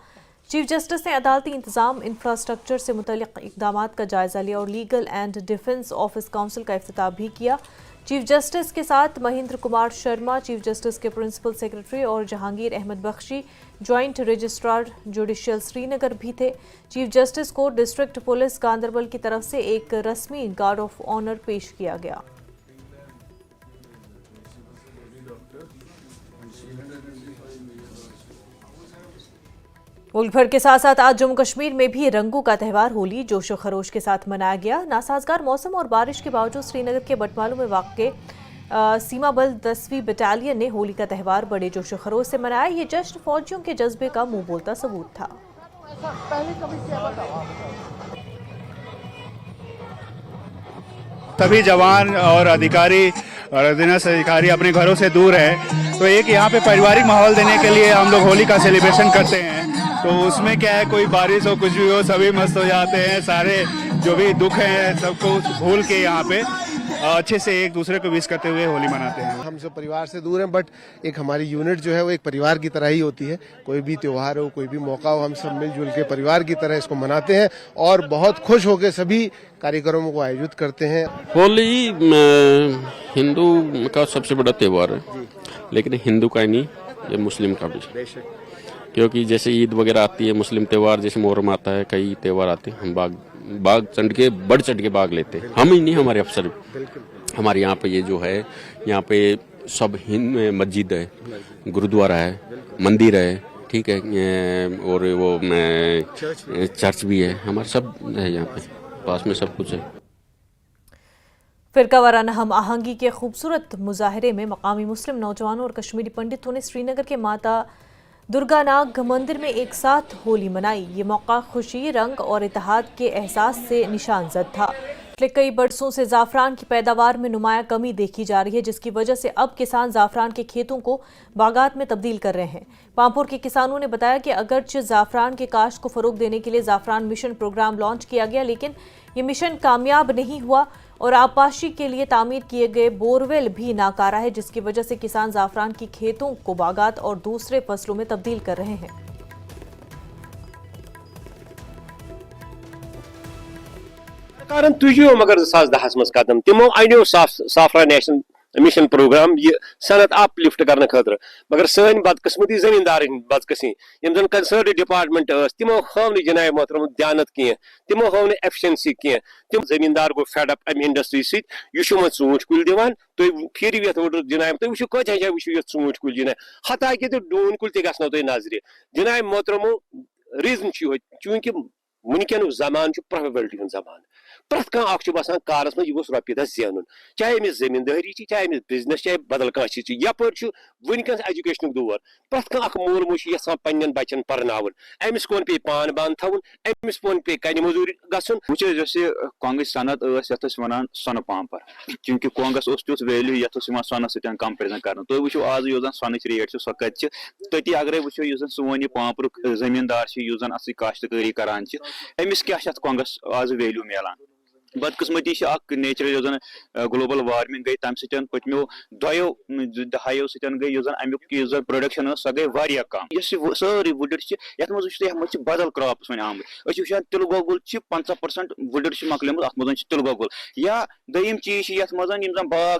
चीफ जस्टिस ने अदालती इंतजाम इंफ्रास्ट्रक्चर से मुतल्लिक इक़दामात का जायजा लिया और legal and defence office council का इफ्तिताह भी किया। चीफ जस्टिस के साथ महेंद्र कुमार शर्मा, चीफ जस्टिस के प्रिंसिपल सेक्रेटरी और Jahangir Ahmad Bakshi, joint registrar judicial Srinagar भी थे। चीफ जस्टिस को डिस्ट्रिक्ट पुलिस गांदरबल की तरफ से एक रस्मी गार्ड ऑफ ऑनर पेश किया गया। मुल्क भर के साथ साथ आज जम्मू कश्मीर में भी रंगों का त्यौहार होली जोशो खरोश के साथ मनाया गया। नासाजगार मौसम और बारिश के बावजूद श्रीनगर के बटमालू में वाक़ सीमा बल 10वीं बटालियन ने होली का त्यौहार बड़े जोशो खरोश से मनाया। ये जश्न फौजियों के जज्बे का मुंह बोलता सबूत था। सभी जवान और अधिकारी और अधीनस्थ अधिकारी अपने घरों से दूर हैं, तो एक यहाँ पे पारिवारिक माहौल देने के लिए हम लोग होली का सेलिब्रेशन करते हैं। तो उसमें क्या है, कोई बारिश हो कुछ भी हो सभी मस्त हो जाते हैं, सारे जो भी दुख हैं सबको भूल के यहाँ पे अच्छे से एक दूसरे को विश करते हुए होली मनाते हैं। हम सब परिवार से दूर हैं, बट एक हमारी यूनिट जो है वो एक परिवार की तरह ही होती है। कोई भी त्योहार हो, कोई भी मौका हो, हम सब मिलजुल के परिवार की तरह इसको मनाते हैं और बहुत खुश होकर सभी कार्यक्रमों को आयोजित करते हैं। होली हिंदू का सबसे बड़ा त्योहार है, लेकिन हिंदू का ही नहीं, ये मुस्लिम का भी, क्योंकि जैसे ईद वगैरह आती है, मुस्लिम त्यौहार जैसे मोहर्रम आता है, कई त्यौहार आते हैं, हम बाग बढ़ चढ़ के भाग लेते हैं। हम ही नहीं, हमारे अफसर भी। हमारे यहाँ पे ये जो है, यहाँ पे सब मस्जिद है, गुरुद्वारा है, मंदिर है, ठीक है, और वो चर्च भी है, हमारा सब है यहाँ पे, पास में सब कुछ है। फिरका वाराना हम आहंगी के खूबसूरत मुजाहरे में मकामी मुस्लिम नौजवानों और कश्मीरी पंडितों ने श्रीनगर के माता दुर्गानाग मंदिर में एक साथ होली मनाई। ये मौका खुशी, रंग और इत्तेहाद के एहसास से निशानजद था। पिछले कई बरसों से ज़ाफ़रान की पैदावार में नुमाया कमी देखी जा रही है, जिसकी वजह से अब किसान ज़ाफ़रान के खेतों को बागात में तब्दील कर रहे हैं। पामपुर के किसानों ने बताया कि अगरचे ज़ाफ़रान के काश्त को फ़रोग देने के लिए ज़ाफ़रान मिशन प्रोग्राम लॉन्च किया गया, लेकिन ये मिशन कामयाब नहीं हुआ और आबपाशी के लिए तामीर किए गए बोरवेल भी नाकारा है, जिसकी वजह से किसान ज़ाफ़रान की खेतों को बागात और दूसरे फसलों में तब्दील कर रहे हैं। कारण तुझो मगर 2010 मज कदम तमो अनो साफरा नेशनल मिशन प्रोग्राम यह सनत अपलिफ्ट करने खतर, मगर सन बदकिस्मती जमींदार बदकसी यम जन कंसर्न डिपार्टमेंट तमो हाव जनाब मोहतरम ध्यानत कह, तमो हाव एफिशिएंसी कह, तम जमींदार गो फेड अप अम इंडस्ट्री सत यह ूंठ कुल दिवान तुम फिर जनाब तुम वो कत जाए वो ूंठ कुल जनाब हता कि डून कुल गो तुम नजर जनाब मोहतरमो। रीजन चूंकि वनकन जमान प्रोबेबिलिटी हूं जमान, प्रत कह बसान कारस मज यह रोपये 10 ज़ेन, चाहे अमिस जमींदारी चाहे अमिस बिजनेस चाहे बदल कह यपर वनकन एजुकेशन दौर, प्रत कह मोल मोज यहां पन्न बचन पर्नावन, अमिस कोन पे पान बान थवन, अमिस कोन पे कन मजूरी गसन। जैसे कांग्रेस सनत यथ वन सोन पाम्पर, चूंकि कांग्रेस तुथ वैल्यू यथ सोन सत्यान कंपेरिजन कर तुम वो आज सोन रेट सो कत तती अगर वो सोन यह पाम्पुर जमींदार अस काश्तकारी करान अमिस क्या कांग्रेस आज वैल्यू मिलान। बदकिस्मती नेचर ग्लोबल वार्मिंग गई तम सत पत्मो 2 दहायों सतन गई अमुक प्रोडक्शन सो गई वारिया कम। सारी वुडर ये मज बदल क्रॉप्स वन आमत वो तिल गोगुल 50% वुडर मकलमुत अत मज तिल गोगुल या दयम चीज ये मज बाग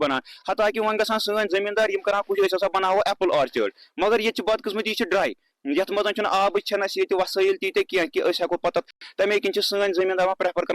बनान, हता कि वन ग सन जमींदार कर कुछ बनावो एप्पल ऑर्चर्ड, मगर ये बदकिस्मती ड्राई यथ मज आब वसाइल तीत कि हेको पत तमे किन सन जमींदार प्रेफर कर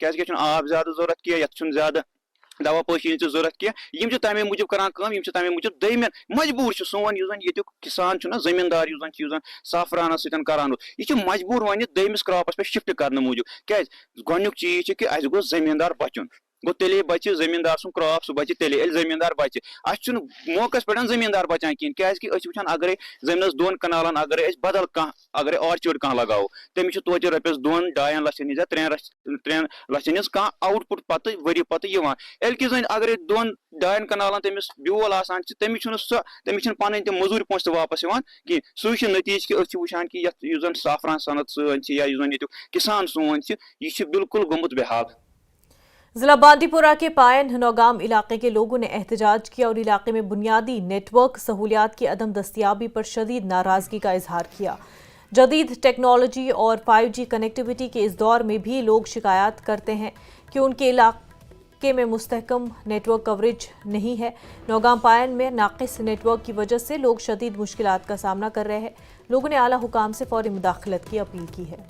क्या आब ज्यादा जरूरत कह ये ज्यादा दवा पशी जरूरत कह तमे मूजूब कर तमे मूजूब दम मजबूर सोन ये किसान जमींदार साफरान सतन करान यह मजबूर वन दमिस क्रॉपस पे शिफ्ट करने मूजूब क्या गोनुक चीज कि अस गो जमींदार बचुन गो तेले बचे जमींदार सुन क्रॉप सह बचे तेले जमींदार बचे अस मौकस पे जमींदार बचान कहें क्या वुचान अगर जमीन 2 कनालन अगर बदल कह अगर ऑर्चर्ड कह लगाओ तमिस तोत रपस 2-2.5 लक्षन या 3 लक्षन कह आउटपुट पत वरी पत एल कि अगर 2-2.5 कनालन तमिस ब्योल आसान तमिस पन तम मजूरी पोस वापस कह सह नतीज कि वुचान कि साफरान सनत सन या किसान सोन यह बिल्कुल गोमुत बेहाल। जिला बांदीपुरा के पायन नौगाम इलाके के लोगों ने एहतजाज किया और इलाके में बुनियादी नेटवर्क सहूलियात की अदम दस्तियाबी पर शदीद नाराजगी का इजहार किया। जदीद टेक्नोलॉजी और 5G कनेक्टिविटी के इस दौर में भी लोग शिकायत करते हैं कि उनके इलाके में मुस्तहकम नेटवर्क कवरेज नहीं है। नौगाम पायन में नाकिस नेटवर्क की वजह से लोग शदीद मुश्किलात का सामना कर रहे हैं। लोगों ने आला हुकाम से फौरी मुदाखलत की अपील की है।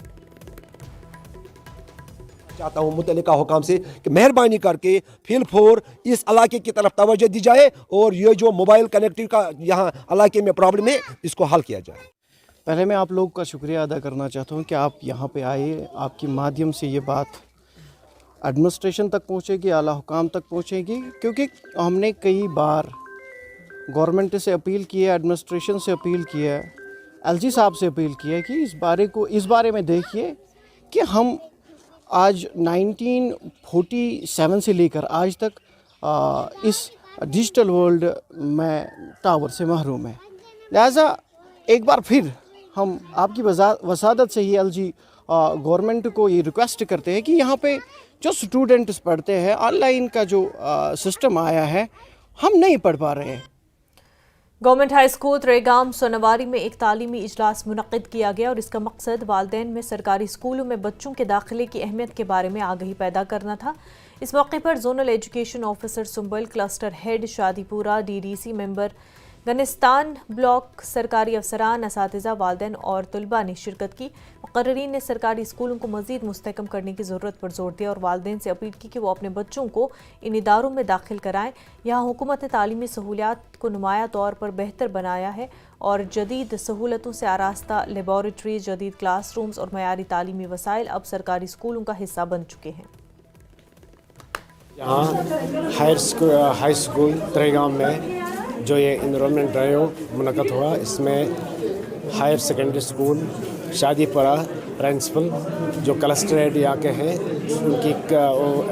चाहता हूँ मुतल्लिका हुकाम से कि मेहरबानी करके फिलफोर इस इलाके की तरफ तवज्जो दी जाए और ये जो मोबाइल कनेक्टिविटी का यहाँ इलाके में प्रॉब्लम है इसको हल किया जाए। पहले मैं आप लोग का शुक्रिया अदा करना चाहता हूँ कि आप यहाँ पे आए, आपके माध्यम से ये बात एडमिनिस्ट्रेशन तक पहुँचेगी, आला हुकाम तक पहुँचेगी, क्योंकि हमने कई बार गवर्नमेंट से अपील की है, एडमिनिस्ट्रेशन से अपील की है, LG साहब से अपील की है कि इस बारे में देखिए कि हम आज 1947 से लेकर आज तक इस डिजिटल वर्ल्ड में टावर से महरूम है। लिहाजा एक बार फिर हम आपकी वसादत से ही LG गवर्नमेंट को ये रिक्वेस्ट करते हैं कि यहाँ पे जो स्टूडेंट्स पढ़ते हैं, ऑनलाइन का जो सिस्टम आया है हम नहीं पढ़ पा रहे हैं। Government high school Tregam Sonawari में एक तालीमी इजलास मुनक्किद किया गया और इसका मकसद वालिदैन में सरकारी स्कूलों में बच्चों के दाखिले की अहमियत के बारे में आगाही पैदा करना था। इस मौके पर zonal education officer Sumbal, cluster head Shadipura, DDC member Ganistan block सरकारी अफसरान, असातिज़ा, वालिदैन और तलबा ने शिरकत की। मुक़र्रिरीन ने सरकारी स्कूलों को मज़ीद मुस्तहकम करने की ज़रूरत पर जोर दिया और वालिदैन से अपील की कि वो अपने बच्चों को इन इदारों में दाखिल कराएं। यहाँ हुकूमत ने तालीमी सहूलियात को नुमाया तौर पर बेहतर बनाया है और जदीद सहूलतों से आरास्ता लेबॉरेटरीज, जदीद क्लासरूम्स और मयारी तालीमी वसाइल अब सरकारी स्कूलों का हिस्सा बन चुके हैं। यहाँ हाई स्कूल तरेगाम में जो ये इनरोलमेंट ड्राइव मुनक़द हुआ, इसमें higher secondary school Shadipura principal जो क्लस्टर एरिया के हैं उनकी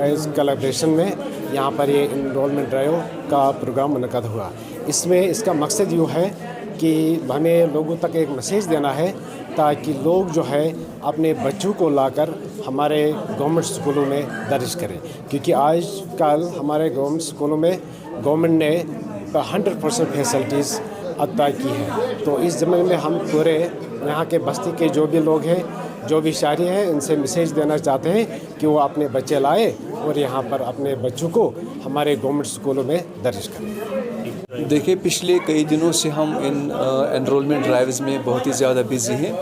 एज कोलैबोरेशन में यहाँ पर ये इनरोलमेंट ड्राइव का प्रोग्राम मुनक़द हुआ। इसमें इसका मकसद यूँ है कि हमें लोगों तक एक मैसेज देना है ताकि लोग जो है अपने बच्चों को लाकर हमारे गवर्नमेंट स्कूलों में दर्ज करें, क्योंकि आजकल हमारे गवर्नमेंट स्कूलों में गवर्नमेंट ने 100% फैसिलिटीज़ अता की है। तो इस ज़माने में हम पूरे यहाँ के बस्ती के जो भी लोग हैं, जो भी शहरी हैं, इनसे मैसेज देना चाहते हैं कि वो अपने बच्चे लाए और यहाँ पर अपने बच्चों को हमारे गवर्नमेंट स्कूलों में दर्ज करें। देखिए, पिछले कई दिनों से हम इन एनरोलमेंट ड्राइव्स में बहुत ही ज़्यादा बिजी हैं।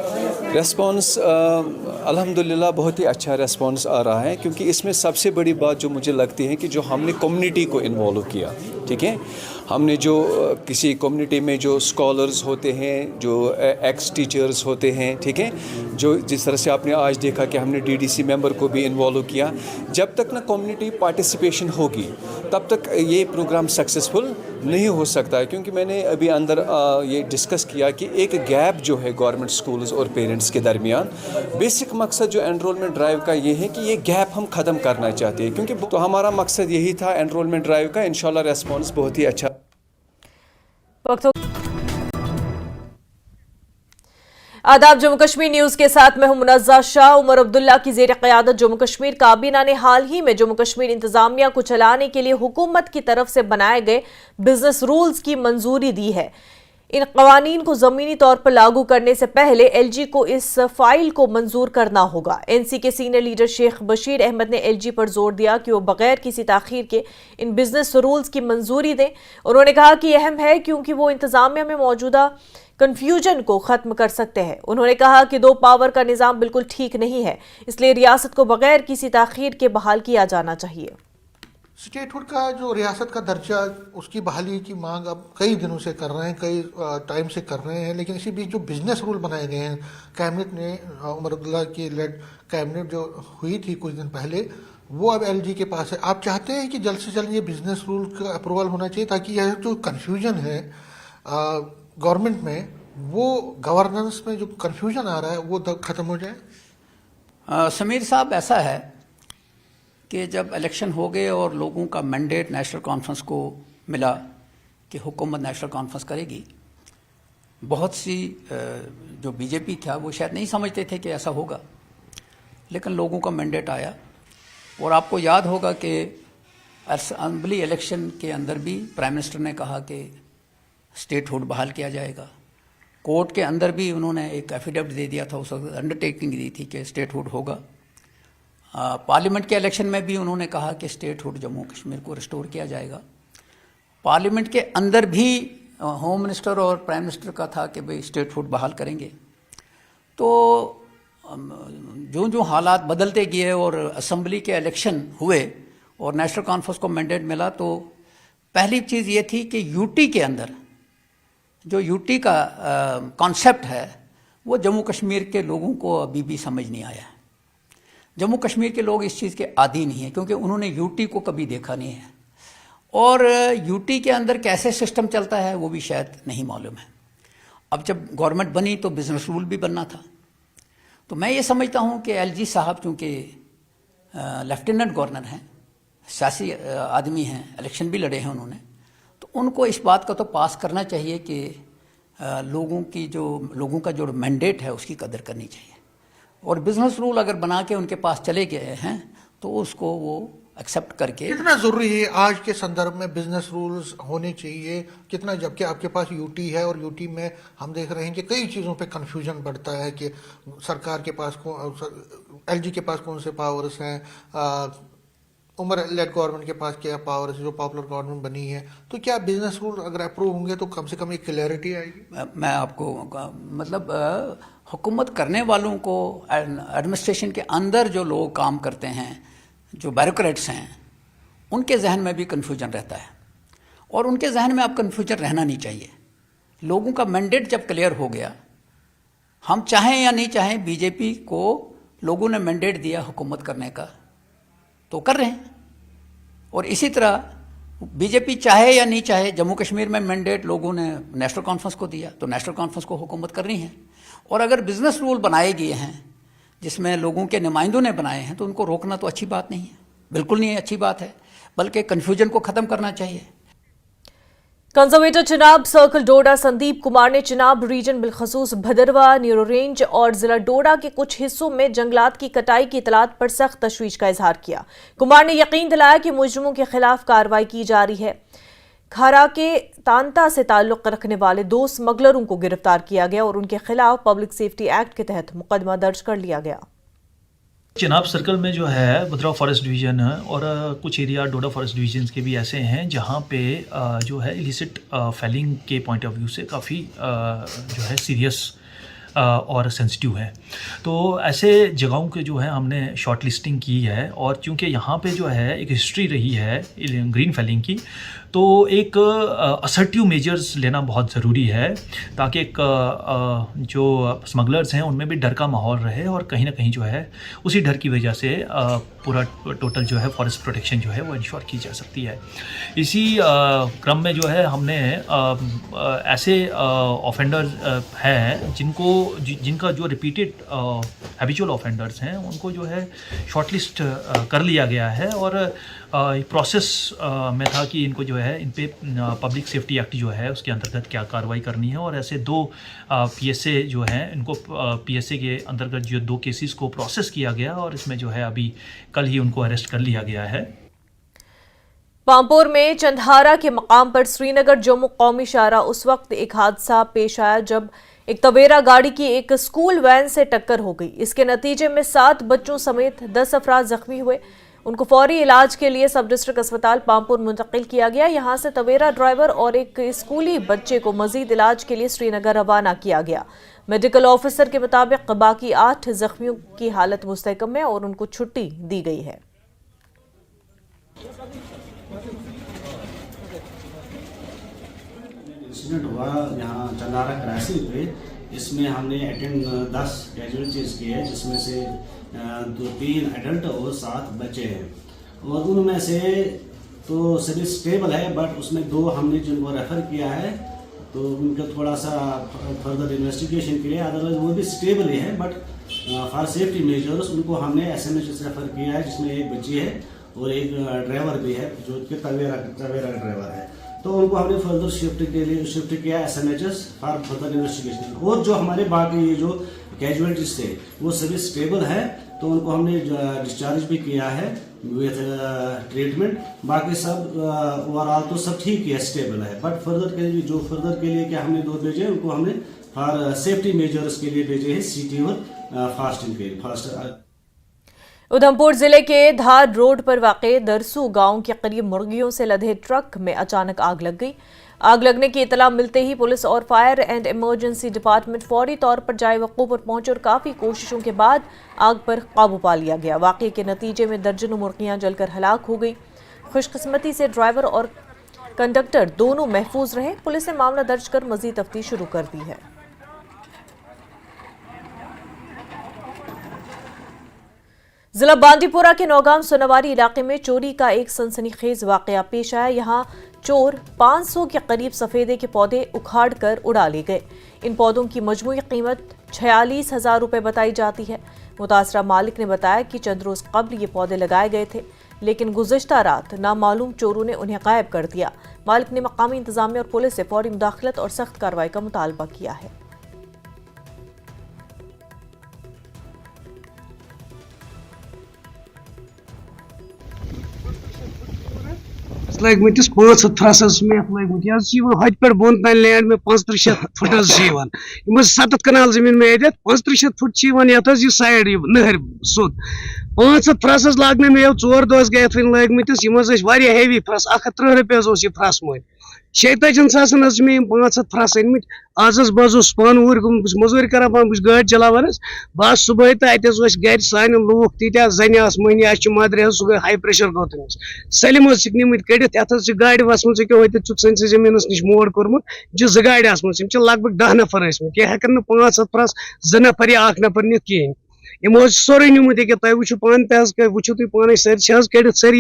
रेस्पॉन्स अल्हम्दुलिल्लाह बहुत ही अच्छा रेस्पॉन्स आ रहा है, क्योंकि इसमें सबसे बड़ी बात जो मुझे लगती है कि जो हमने कम्युनिटी को इन्वॉल्व किया, ठीक है। हमने जो किसी कम्युनिटी में जो स्कॉलर्स होते हैं, जो एक्स टीचर्स होते हैं, ठीक है, जो जिस तरह से आपने आज देखा कि हमने डीडीसी मेंबर को भी इन्वॉल्व किया। जब तक ना कम्युनिटी पार्टिसिपेशन होगी तब तक ये प्रोग्राम सक्सेसफुल नहीं हो सकता है, क्योंकि मैंने अभी अंदर ये डिस्कस किया कि एक गैप जो है गवर्नमेंट स्कूल्स और पेरेंट्स के दरमियान, बेसिक मकसद जो एनरोलमेंट ड्राइव का ये है कि ये गैप हम ख़त्म करना चाहते हैं, क्योंकि तो हमारा मकसद यही था एनरोलमेंट ड्राइव का। इंशाल्लाह रेस्पॉन्स बहुत ही अच्छा। आदाब, जम्मू कश्मीर न्यूज के साथ मैं हूं मुनज़्ज़ा शाह। उमर अब्दुल्ला की ज़ेर क़यादत जम्मू कश्मीर काबीना ने हाल ही में जम्मू कश्मीर इंतजामिया को चलाने के लिए हुकूमत की तरफ से बनाए गए बिजनेस रूल्स की मंजूरी दी है। इन कवानीन को ज़मीनी तौर पर लागू करने से पहले एलजी को इस फाइल को मंजूर करना होगा। एनसी के सीनियर लीडर शेख बशीर अहमद ने एलजी पर जोर दिया कि वो बगैर किसी ताखीर के इन बिजनेस रूल्स की मंजूरी दें। उन्होंने कहा कि यह अहम है क्योंकि वो इंतजामिया में मौजूदा कन्फ्यूजन को ख़त्म कर सकते हैं। उन्होंने कहा कि 2 पावर का निज़ाम बिल्कुल ठीक नहीं है, इसलिए रियासत को बगैर किसी ताखीर के बहाल किया जाना चाहिए। स्टेटहुड का जो रियासत का दर्जा, उसकी बहाली की मांग अब कई दिनों से कर रहे हैं, कई टाइम से कर रहे हैं, लेकिन इसी बीच जो बिजनेस रूल बनाए गए हैं, कैबिनेट ने उमर अब्दुल्ला की लेड कैबिनेट जो हुई थी कुछ दिन पहले, वो अब एलजी के पास है। आप चाहते हैं कि जल्द से जल्द ये बिजनेस रूल का अप्रूवल होना चाहिए ताकि यह जो कन्फ्यूजन है गवर्नमेंट में, वो गवर्नेंस में जो कन्फ्यूजन आ रहा है वो ख़त्म हो जाए। समीर साहब, ऐसा है कि जब इलेक्शन हो गए और लोगों का मैंडेट नेशनल कॉन्फ्रेंस को मिला कि हुकूमत नेशनल कॉन्फ्रेंस करेगी, बहुत सी जो बीजेपी था वो शायद नहीं समझते थे कि ऐसा होगा, लेकिन लोगों का मैंडेट आया। और आपको याद होगा कि असेंबली इलेक्शन के अंदर भी प्राइम मिनिस्टर ने कहा कि स्टेटहुड बहाल किया जाएगा। कोर्ट के अंदर भी उन्होंने एक एफिडेविट दे दिया था, उस वक्त अंडरटेकिंग दी थी कि स्टेटहुड होगा। पार्लियामेंट के इलेक्शन में भी उन्होंने कहा कि स्टेटहुड जम्मू कश्मीर को रिस्टोर किया जाएगा। पार्लियामेंट के अंदर भी होम मिनिस्टर और प्राइम मिनिस्टर का था कि भाई स्टेटहुड बहाल करेंगे। तो जो जो हालात बदलते गए और असेंबली के इलेक्शन हुए और नेशनल कॉन्फ्रेंस को मैंडेट मिला, तो पहली चीज़ ये थी कि यूटी के अंदर जो यूटी का कॉन्सेप्ट है वो जम्मू कश्मीर के लोगों को अभी भी समझ नहीं आया है। जम्मू कश्मीर के लोग इस चीज़ के आदी नहीं हैं, क्योंकि उन्होंने यूटी को कभी देखा नहीं है और यूटी के अंदर कैसे सिस्टम चलता है वो भी शायद नहीं मालूम है। अब जब गवर्नमेंट बनी तो बिजनेस रूल भी बनना था। तो मैं ये समझता हूँ कि एलजी साहब चूँकि लेफ्टिनेंट गवर्नर हैं, सियासी आदमी हैं, इलेक्शन भी लड़े हैं उन्होंने, तो उनको इस बात का तो पास करना चाहिए कि लोगों का जो मैंडेट है उसकी कदर करनी चाहिए। और बिजनेस रूल अगर बना के उनके पास चले गए हैं तो उसको वो एक्सेप्ट करके। कितना ज़रूरी है आज के संदर्भ में बिजनेस रूल्स होने चाहिए, कितना, जबकि आपके पास यूटी है और यूटी में हम देख रहे हैं कि कई चीज़ों पे कन्फ्यूजन बढ़ता है कि सरकार के पास एलजी के पास कौन से पावर्स हैं, उमर लेड गवर्नमेंट के पास क्या पावर है, जो पॉपुलर गवर्नमेंट बनी है, तो क्या बिजनेस रूल अगर अप्रूव होंगे तो कम से कम एक क्लैरिटी आएगी? मैं आपको मतलब हुकूमत करने वालों को, एडमिनिस्ट्रेशन के अंदर जो लोग काम करते हैं, जो ब्यूरोक्रेट्स हैं, उनके जहन में भी कन्फ्यूजन रहता है और उनके जहन में अब कन्फ्यूजन रहना नहीं चाहिए। लोगों का मैंडेट जब क्लियर हो गया, हम चाहें या नहीं चाहें, बीजेपी को लोगों ने मैंडेट दिया हुकूमत करने का तो कर रहे हैं। और इसी तरह बीजेपी चाहे या नहीं चाहे, जम्मू कश्मीर में मैंडेट लोगों ने नेशनल कॉन्फ्रेंस को दिया तो नेशनल कॉन्फ्रेंस को हुकूमत करनी है। और अगर बिजनेस रूल बनाए गए हैं जिसमें लोगों के नुमाइंदों ने बनाए हैं तो उनको रोकना तो अच्छी बात नहीं है, बिल्कुल नहीं अच्छी बात है, बल्कि कन्फ्यूजन को ख़त्म करना चाहिए। कंजर्वेटर चिनाब सर्कल डोडा संदीप कुमार ने चिनाब रीजन बिलखसूस भदरवा, न्यूरो रेंज और जिला डोडा के कुछ हिस्सों में जंगलात की कटाई की इतलात पर सख्त तशवीश का इजहार किया। कुमार ने यकीन दिलाया कि मुजरिमों के खिलाफ कार्रवाई की जा रही है। खारा के तांता से ताल्लुक रखने वाले 2 स्मगलरों को गिरफ्तार किया गया और उनके खिलाफ पब्लिक सेफ्टी एक्ट के तहत मुकदमा दर्ज कर लिया गया। चिनाब सर्कल में जो है भद्रवा फॉरेस्ट डिवीज़न और कुछ एरिया डोडा फॉरेस्ट डिवीजन के भी ऐसे हैं जहाँ पे जो है इलिसिट फेलिंग के पॉइंट ऑफ व्यू से काफ़ी जो है सीरियस और सेंसिटिव है। तो ऐसे जगहों के जो है हमने शॉर्ट लिस्टिंग की है और चूँकि यहाँ पे जो है एक हिस्ट्री रही है ग्रीन फेलिंग की, तो एक असर्टिव मेजर्स लेना बहुत ज़रूरी है ताकि एक जो स्मगलर्स हैं उनमें भी डर का माहौल रहे और कहीं ना कहीं जो है उसी डर की वजह से पूरा टोटल जो है फॉरेस्ट प्रोटेक्शन जो है वो इंश्योर की जा सकती है। इसी क्रम में जो है हमने ऐसे ऑफेंडर्स हैं जिनका जो रिपीटेड हैबिचुअल ऑफेंडर्स हैं उनको जो है शॉर्टलिस्ट कर लिया गया है और प्रोसेस में था कि इनको जो है इन पे पब्लिक सेफ्टी एक्ट जो है उसके अंतर्गत क्या कार्रवाई करनी है। और ऐसे 2 PSA जो हैं इनको PSA के अंतर्गत जो 2 केसेस को प्रोसेस किया गया और इसमें जो है अभी कल ही उनको अरेस्ट कर लिया गया है। पामपुर में चंदहारा के मकाम पर श्रीनगर जम्मू कौमी शाहरा उस वक्त एक हादसा पेश आया जब एक तवेरा गाड़ी की एक स्कूल वैन से टक्कर हो गई। इसके नतीजे में 7 बच्चों समेत 10 अफराद जख्मी हुए। उनको फौरी इलाज के लिए सब डिस्ट्रिक्ट अस्पताल पामपुर मुंतकिल किया गया। यहां से तवेरा ड्राइवर और एक स्कूली बच्चे को मजीद इलाज के लिए श्रीनगर रवाना किया गया। मेडिकल ऑफिसर के मुताबिक बाकी 8 जख्मियों की हालत मुस्तहकम है और उनको छुट्टी दी गई है। इंसिडेंट हुआ यहाँ चंदारा क्रॉसिंग पे, इसमें हमने अटेंड 10 कैजुअलिटीज की है जिसमें से 2-3 एडल्ट और 7 बच्चे हैं और उनमें से तो सभी स्टेबल है, बट उसमें 2 हमने जिनको रेफ़र किया है तो उनको थोड़ा सा फर्दर इन्वेस्टिगेशन के लिए, अदरवाइज वो भी स्टेबल ही है, बट फॉर सेफ्टी मेजर्स उनको हमने SMH रेफ़र किया है जिसमें एक बच्ची है और एक ड्राइवर भी है जो कि तवेरा ड्राइवर है। तो उनको हमने फर्दर शिफ्ट किया SMHs फॉर फर्दर इन्वेस्टिगेशन। और जो हमारे बाकी ये जो कैजुअलिटीज थे वो सभी स्टेबल है तो उनको हमने डिस्चार्ज भी किया है विथ ट्रीटमेंट। बाकी सब ओवरऑल तो सब ठीक है, स्टेबल है, बट फर्दर के लिए क्या हमने 2 भेजे, उनको हमने फॉर सेफ्टी मेजर्स के लिए भेजे हैं CT और फास्ट। उधमपुर जिले के धार रोड पर वाक़े दरसू गांव के करीब मुर्गियों से लदे ट्रक में अचानक आग लग गई। आग लगने की इतला मिलते ही पुलिस और फायर एंड इमरजेंसी डिपार्टमेंट फौरी तौर पर जाए वक़ूफ़ पर पहुंचे और काफ़ी कोशिशों के बाद आग पर काबू पा लिया गया। वाक़े के नतीजे में दर्जनों मुर्गियां जलकर हलाक हो गई। खुशकिस्मती से ड्राइवर और कंडक्टर दोनों महफूज रहे। पुलिस ने मामला दर्ज कर मज़ीद तफ्तीश शुरू कर दी है। जिला बांदीपुरा के नौगाम सोनावारी इलाके में चोरी का एक सनसनीखेज वाकया पेश आया। यहां चोर 500 के करीब सफेदे के पौधे उखाड़ कर उड़ा ले गए। इन पौधों की मजमूई कीमत 46,000 रुपये बताई जाती है। मुतासरा मालिक ने बताया कि चंद रोज कबल ये पौधे लगाए गए थे, लेकिन गुज़िश्ता रात नामालूम चोरों ने उन्हें गायब कर दिया। मालिक ने मकामी इंतजामिया और पुलिस से फौरी मुदाखलत और सख्त कार्रवाई का मुतालबा किया है। लगित 500 थ्रस लगित यह हद पे बोन तान लैंड में 35 फुट 7 कनाल जमीन में 35 फुट ये साइड नहर सोद 500 थ्रस लागे मे 4 दह गए लगित हेवी फ्रस 130 रुपये फ्रस मोल 45 सासन मे 500 फ्रस अनमित आज बह पान ऊर मजूरी कर गाड़ी चलावान बह सुबह तो अत गर सान लूख तीत्या जन महनी मदर सह हाई प्रेशर गो तमिस सलिम निमित कड़ित अत गाड़ी वसम होत सन जमीन नश मोड़ कोर्मुत 2 गाड़ी आसम लगभग 10 नफर ये हेकन 500 फ्रस 2 नफर या 1 नफर नित कहें यमो सोरे निमुत तुम वो पान वो तुम पान सर कड़ित सर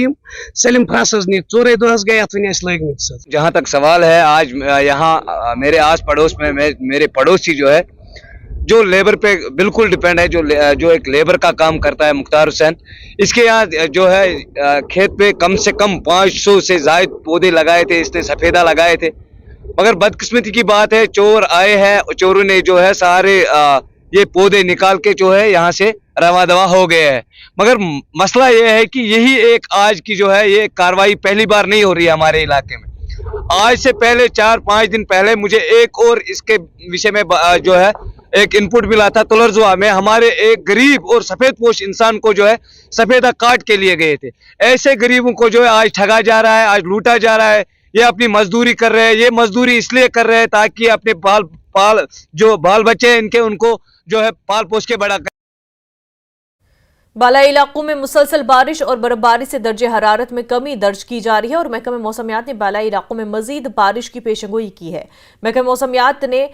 सलिम फ्रस नित 4 दह गए अत लगित। जहाँ तक सवाल है आज यहाँ मेरे आस पड़ोस में मेरे पड़ोसी जो है जो लेबर पे बिल्कुल डिपेंड है जो एक लेबर का काम करता है मुख्तार हुसैन इसके यहाँ जो है खेत पे कम से कम 500 से ज्यादा पौधे लगाए थे इसने सफेदा लगाए थे मगर बदकिस्मती की बात है चोर आए हैं चोरों ने जो है सारे ये पौधे निकाल के जो है यहाँ से रवा दवा हो गए हैं मगर मसला ये है कि यही एक आज की जो है ये कार्रवाई पहली बार नहीं हो रही है हमारे इलाके में। आज से पहले 4-5 दिन पहले मुझे एक और इसके विषय में जो है एक इनपुट मिला था तुलरजुआ में हमारे एक गरीब और सफेद पोश इंसान को जो है सफेदा काट के लिए गए थे। ऐसे गरीबों को जो है आज ठगा जा रहा है आज लूटा जा रहा है ये अपनी मजदूरी कर रहे हैं ये मजदूरी इसलिए कर रहे हैं ताकि अपने बाल बच्चे हैं इनके उनको जो है पाल पोस के बड़ा कर। बालाई इलाकों में मुसलसल बारिश और बर्फबारी से दर्जे हरारत में कमी दर्ज की जा रही है और महकमे मौसमियात ने बालाई इलाकों में मजीद बारिश की पेशेनगोई की है। महकमे मौसमियात ने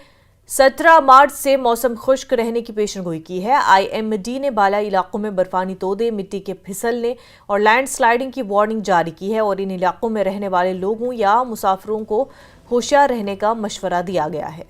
17 मार्च से मौसम खुश्क रहने की पेशेनगोई की है। IMD ने बालाई इलाकों में बर्फानी तोदे मिट्टी के फिसलने और लैंडस्लाइडिंग की वार्निंग जारी की है और इन इलाकों में रहने वाले लोगों या मुसाफिरों को होशियार रहने का मशवरा दिया गया है।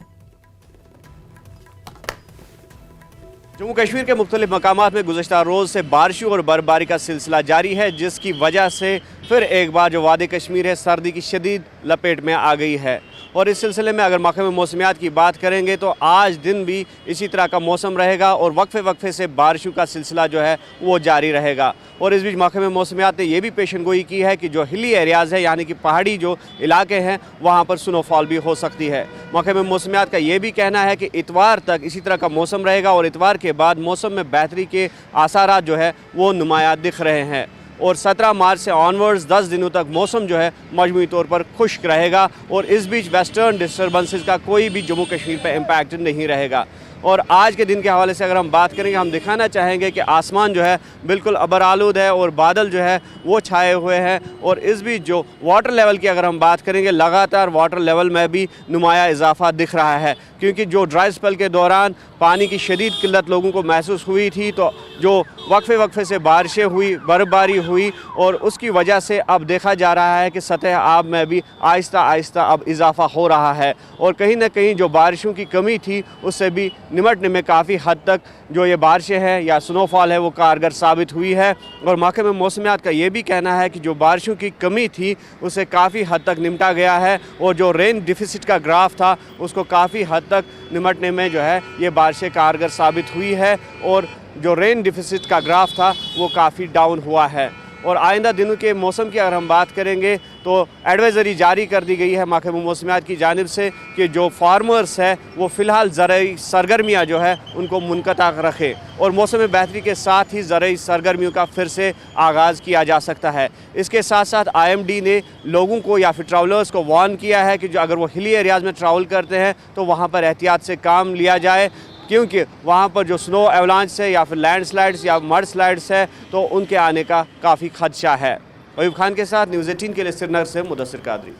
जम्मू कश्मीर के मुख्तलिफ मकामात में गुज़श्ता रोज़ से बारिशों और बर्फबारी का सिलसिला जारी है जिसकी वजह से फिर एक बार जो वादी कश्मीर है सर्दी की शदीद लपेट में आ गई है और इस सिलसिले में अगर महकमे मौसमियात की बात करेंगे तो आज दिन भी इसी तरह का मौसम रहेगा और वक्फे से बारिशों का सिलसिला जो है वो जारी रहेगा। और इस बीच महकमे मौसमियात ने यह भी पेशनगोई की है कि जो हिली एरियाज़ है यानी कि पहाड़ी जो इलाके हैं वहाँ पर स्नोफॉल भी हो सकती है। महकमे मौसमियात का ये भी कहना है कि इतवार तक इसी तरह का मौसम रहेगा और इतवार के बाद मौसम में बेहतरी के आसारात जो है वो नुमाया दिख रहे हैं और 17 मार्च से ऑनवर्ड्स 10 दिनों तक मौसम जो है मजमूई तौर पर खुश्क रहेगा और इस बीच वेस्टर्न डिस्टर्बेंसेस का कोई भी जम्मू कश्मीर पर इम्पैक्ट नहीं रहेगा। और आज के दिन के हवाले से अगर हम बात करेंगे हम दिखाना चाहेंगे कि आसमान जो है बिल्कुल अबरालूद है और बादल जो है वो छाए हुए हैं और इस बीच जो वाटर लेवल की अगर हम बात करेंगे लगातार वाटर लेवल में भी नुमाया इजाफा दिख रहा है क्योंकि जो ड्राई स्पेल के दौरान पानी की शदीद किल्लत लोगों को महसूस हुई थी तो जो वक्फे से बारिशें हुई बर्फबारी हुई और उसकी वजह से अब देखा जा रहा है कि सतह आब में भी आहिस्ता आहिस्ता अब इजाफा हो रहा है और कहीं ना कहीं जो बारिशों की कमी थी उससे भी निमटने में काफ़ी हद तक जो ये बारिशें हैं या स्नोफॉल है वो कारगर साबित हुई है। और महकमे मौसमियात का ये भी कहना है कि जो बारिशों की कमी थी उसे काफ़ी हद तक निमटा गया है और जो रेन डिफिसिट का ग्राफ था उसको काफ़ी हद तक निमटने में जो है ये बारिशें कारगर साबित हुई है और जो रेन डिफिसिट का ग्राफ था वो काफ़ी डाउन हुआ है। और आइंदा दिनों के मौसम की अगर हम बात करेंगे तो एडवाइज़री जारी कर दी गई है महकमे मौसमियात की जानिब से कि जो फार्मर्स है वो फ़िलहाल ज़राई सरगर्मियाँ जो है उनको मुनक़ता रखें और मौसम बेहतरी के साथ ही ज़राई सरगर्मियों का फिर से आगाज़ किया जा सकता है। इसके साथ साथ IMD ने लोगों को या फिर ट्रैवलर्स को वार्न किया है कि जो अगर वो हिली एरियाज़ में ट्रैवल करते हैं तो वहाँ पर एहतियात से काम लिया जाए क्योंकि वहाँ पर जो स्नो एवलांच है या फिर लैंडस्लाइड्स या मड स्लाइड्स है तो उनके आने का काफ़ी खदशा है। अयूब खान के साथ न्यूज़ 18 के लिए श्रीनगर से मुदस्सिर कादरी।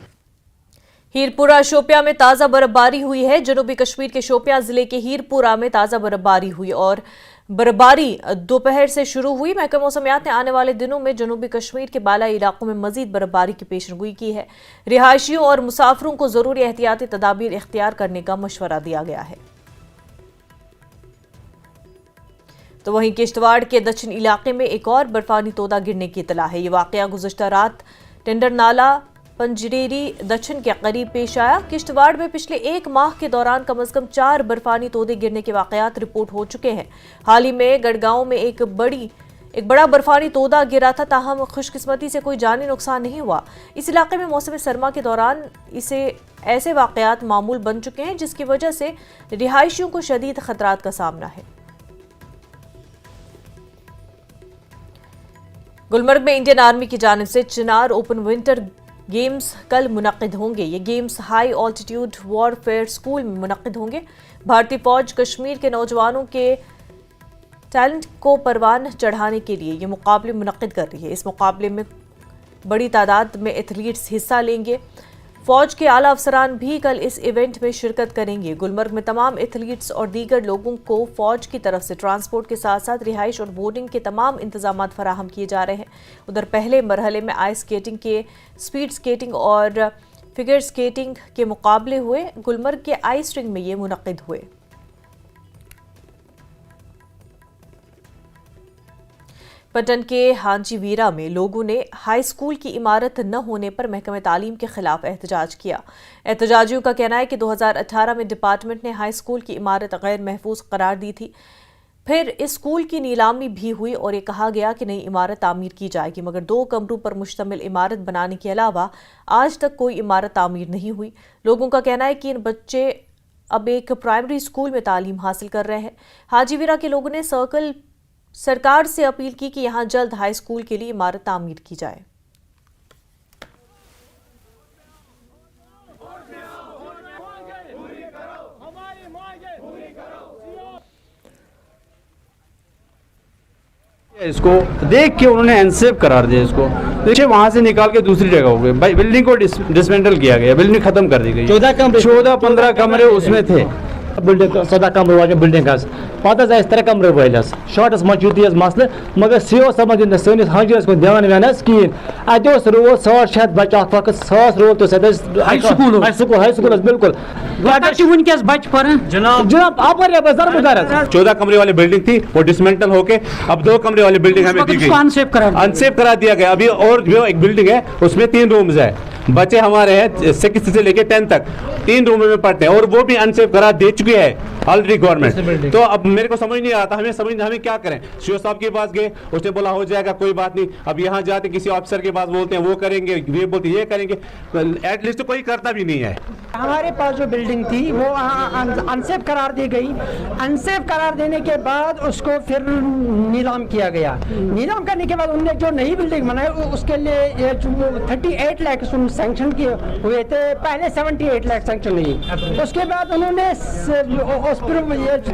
हीरपुरा शोपियां में ताज़ा बर्फबारी हुई है। जनूबी कश्मीर के शोपियां जिले के हीरपुरा में ताज़ा बर्फबारी हुई और बर्फबारी दोपहर से शुरू हुई। महकमा मौसमियात ने आने वाले दिनों में जनूबी कश्मीर के बालाई इलाकों में मजीद बर्फबारी की पेशनगोई की है। रिहायशियों और मुसाफिरों को जरूरी एहतियाती तदाबीर इख्तियार करने का मशवरा दिया गया है। तो वहीं किश्तवाड़ के दक्षिण इलाके में एक और बर्फानी तोदा गिरने की इतला है। ये वाकया गुज़श्ता रात टेंडर नाला पंजरेरी दक्षिण के करीब पेश आया। किश्तवाड़ में पिछले 1 माह के दौरान कम से कम 4 बर्फानी तोदे गिरने के वाकयात रिपोर्ट हो चुके हैं। हाल ही में गड़गांव में एक बड़ी एक बड़ा बर्फानी तोदा गिरा था, ताहम खुशकिस्मती से कोई जानी नुकसान नहीं हुआ। इस इलाके में मौसम सरमा के दौरान ऐसे वाक़यात मामूल बन चुके हैं जिसकी वजह से रिहायशियों को शदीद खतरात का सामना है। गुलमर्ग में इंडियन आर्मी की जानिब से चिनार ओपन विंटर गेम्स कल मुनक्किद होंगे। ये games high altitude warfare school में मुनक्किद होंगे। भारतीय फौज कश्मीर के नौजवानों के टैलेंट को परवान चढ़ाने के लिए ये मुकाबले मुनक्किद कर रही है। इस मुकाबले में बड़ी तादाद में एथलीट्स हिस्सा लेंगे। फौज के आला अफसरान भी कल इस इवेंट में शिरकत करेंगे। गुलमर्ग में तमाम एथलीट्स और दीगर लोगों को फौज की तरफ से ट्रांसपोर्ट के साथ साथ रिहाइश और बोर्डिंग के तमाम इंतजाम फराहम किए जा रहे हैं। उधर पहले मरहले में आइस स्केटिंग के स्पीड स्केटिंग और फिगर स्केटिंग के मुकाबले हुए। गुलमर्ग के आइस रिंग में ये मुनक्किद हुए। पटन के हांची वीरा में लोगों ने हाई स्कूल की इमारत न होने पर महकमे तालीम के खिलाफ एहतजाज किया। एहतजाजियों का कहना है कि 2018 में डिपार्टमेंट ने हाई स्कूल की इमारत गैर महफूज करार दी थी। फिर इस स्कूल की नीलामी भी हुई और ये कहा गया कि नई इमारत तामीर की जाएगी, मगर 2 कमरों पर मुश्तमिल इमारत बनाने के अलावा आज तक कोई इमारत तामीर नहीं हुई। लोगों का कहना है कि इन बच्चे अब एक प्राइमरी स्कूल में तालीम हासिल कर रहे हैं। हाजी वीरा के लोगों ने सरकार से अपील की कि यहां जल्द हाई स्कूल के लिए इमारत तामीर की जाए। इसको देख के उन्होंने अनसेफ करार दिया। इसको देखिए वहां से निकाल के दूसरी जगह हो गए। भाई बिल्डिंग को डिसमेंटल किया गया, बिल्डिंग खत्म कर दी गई। 14-15 कमरे उसमें थे। बिल्डिंग 14 कमरे वाले बिल्डिंग पता 3 कमरे वलस शॉर्टस मौजूद मसल मगर सी समझ सैनिस हाजिरस को ध्यान वान कहें अत रोल 100 बच्चे अत वक्त 100 रोल तो हाई स्कूल बिल्कुल जनाब आप 14 कमरे वाली बिल्डिंग थी वो डिसमेंटल होके अब 2 कमरे वाली बिल्डिंग हमें दी गई, अनसेफ करा दिया गया। अभी और जो एक बिल्डिंग है उसमें 3 रूम्स है। बच्चे हमारे हैं 6 से लेके 10 तक 3 रूम में पढ़ते हैं और वो भी अनसेफ करा दे चुकी है ऑलरेडी गवर्नमेंट। तो अब मेरे को समझ नहीं आता, हमें क्या करें। सीओ साहब के पास गए, उसने बोला हो जाएगा कोई बात नहीं। अब यहाँ जाते किसी ऑफिसर के पास बोलते हैं वो करेंगे, ये बोलते ये करेंगे, एटलीस्ट तो कोई करता भी नहीं है। हमारे पास जो बिल्डिंग थी वो अनसेफ करार दी गई। अनसेफ करार देने के बाद उसको फिर नीलाम किया गया। नीलाम करने के बाद उन्होंने जो नई बिल्डिंग बनाई उसके लिए 38 लाख सैंक्शन किए हुए थे। पहले 78 लाख सैंक्शन हुई, उसके बाद उन्होंने उस पर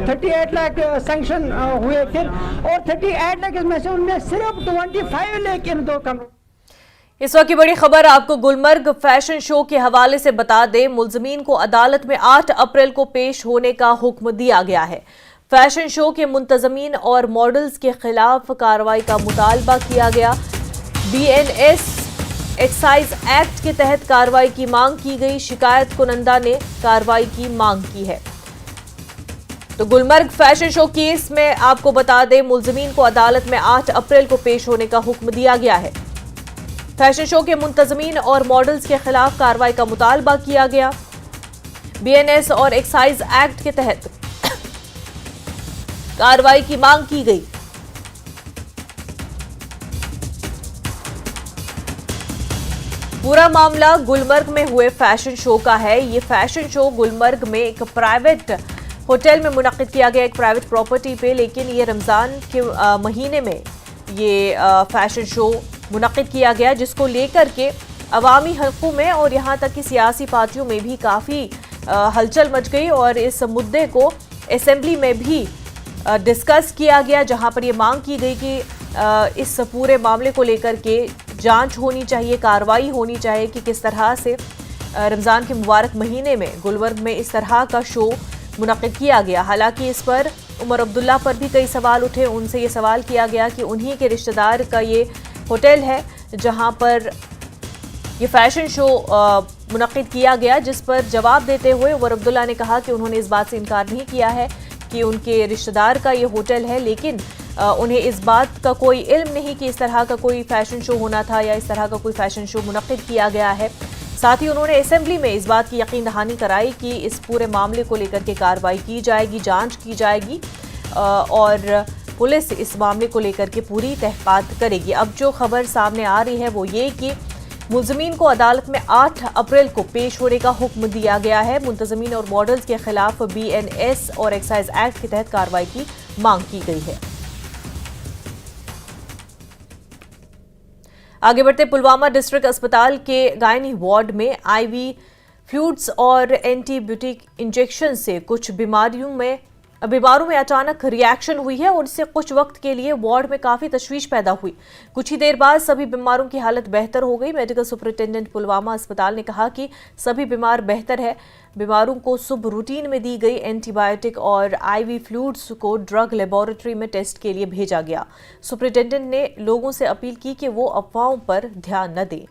38 लाख सैंक्शन हुए फिर, और 38 लाख इसमें से उन्होंने सिर्फ 25 लाख इन 2 कमरों। इस वक्त की बड़ी खबर आपको गुलमर्ग फैशन शो के हवाले से बता दें। मुलजमीन को अदालत में 8 अप्रैल को पेश होने का हुक्म दिया गया है। फैशन शो के मुंतजमीन और मॉडल्स के खिलाफ कार्रवाई का मुतालबा किया गया। BNS एक्साइज एक्ट के तहत कार्रवाई की मांग की गई। शिकायत कुनंदा ने कार्रवाई की मांग की है। तो गुलमर्ग फैशन शो केस में आपको बता दें मुलजमीन को अदालत में 8 अप्रैल को पेश होने का हुक्म दिया गया है। फैशन शो के मुंतजमीन और मॉडल्स के खिलाफ कार्रवाई का मुतालबा किया गया। BNS और एक्साइज एक्ट के तहत कार्रवाई की मांग की गई। पूरा मामला गुलमर्ग में हुए फैशन शो का है। ये फैशन शो गुलमर्ग में एक प्राइवेट होटल में मुनक्किद किया गया, एक प्राइवेट प्रॉपर्टी पे, लेकिन ये रमज़ान के महीने में ये फैशन शो मुनक्किद किया गया, जिसको लेकर के अवामी हलकों में और यहाँ तक कि सियासी पार्टियों में भी काफ़ी हलचल मच गई और इस मुद्दे को असेंबली में भी डिस्कस किया गया, जहाँ पर ये मांग की गई कि इस पूरे मामले को लेकर के जांच होनी चाहिए, कार्रवाई होनी चाहिए कि किस तरह से रमज़ान के मुबारक महीने में गुलमर्ग में इस तरह का शो मुनक्किद किया गया। हालांकि इस पर उमर अब्दुल्ला पर भी कई सवाल उठे। उनसे ये सवाल किया गया कि उन्हीं के रिश्तेदार का ये होटल है जहां पर ये फैशन शो मुनक्किद किया गया, जिस पर जवाब देते हुए उमर अब्दुल्ला ने कहा कि उन्होंने इस बात से इनकार नहीं किया है कि उनके रिश्तेदार का ये होटल है, लेकिन उन्हें इस बात का कोई इल्म नहीं कि इस तरह का कोई फैशन शो होना था या इस तरह का कोई फैशन शो मुनक्किद किया गया है। साथ ही उन्होंने असेंबली में इस बात की यकीन दहानी कराई कि इस पूरे मामले को लेकर के कार्रवाई की जाएगी, जांच की जाएगी और पुलिस इस मामले को लेकर के पूरी तहकीकात करेगी। अब जो खबर सामने आ रही है वो ये कि मुलजमीन को अदालत में 8 अप्रैल को पेश होने का हुक्म दिया गया है। मुंतजमीन और मॉडल्स के खिलाफ BNS और एक्साइज एक्ट के तहत कार्रवाई की मांग की गई है। आगे बढ़ते पुलवामा डिस्ट्रिक्ट अस्पताल के गायनी वार्ड में IV फ्लूइड्स और एंटीबायोटिक इंजेक्शन से कुछ बीमारों में अचानक रिएक्शन हुई है और इससे कुछ वक्त के लिए वार्ड में काफी तशवीश पैदा हुई। कुछ ही देर बाद सभी बीमारों की हालत बेहतर हो गई। मेडिकल सुपरिटेंडेंट पुलवामा अस्पताल ने कहा कि सभी बीमार बेहतर है। बीमारों को सुबह रूटीन में दी गई एंटीबायोटिक और IV फ्लूइड्स को ड्रग लेबोरेटरी में टेस्ट के लिए भेजा गया। सुपरिटेंडेंट ने लोगों से अपील की कि वो अफवाहों पर ध्यान न दें।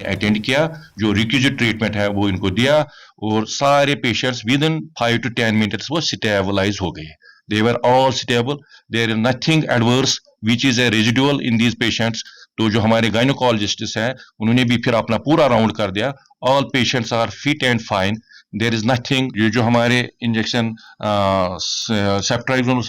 अटेंड किया, जो रिक्विजिट ट्रीटमेंट है वो इनको दिया और सारे patients within 5 to 10 minutes वो स्टेबलाइज हो गए। They were all stable, there is nothing adverse which is a residual in these patients. तो जो हमारे गायनोकोलॉजिस्ट हैं उन्होंने भी फिर अपना पूरा राउंड कर दिया। All patients are fit and fine, there is nothing. ये जो हमारे इंजेक्शन सेफ्ट्राइजोन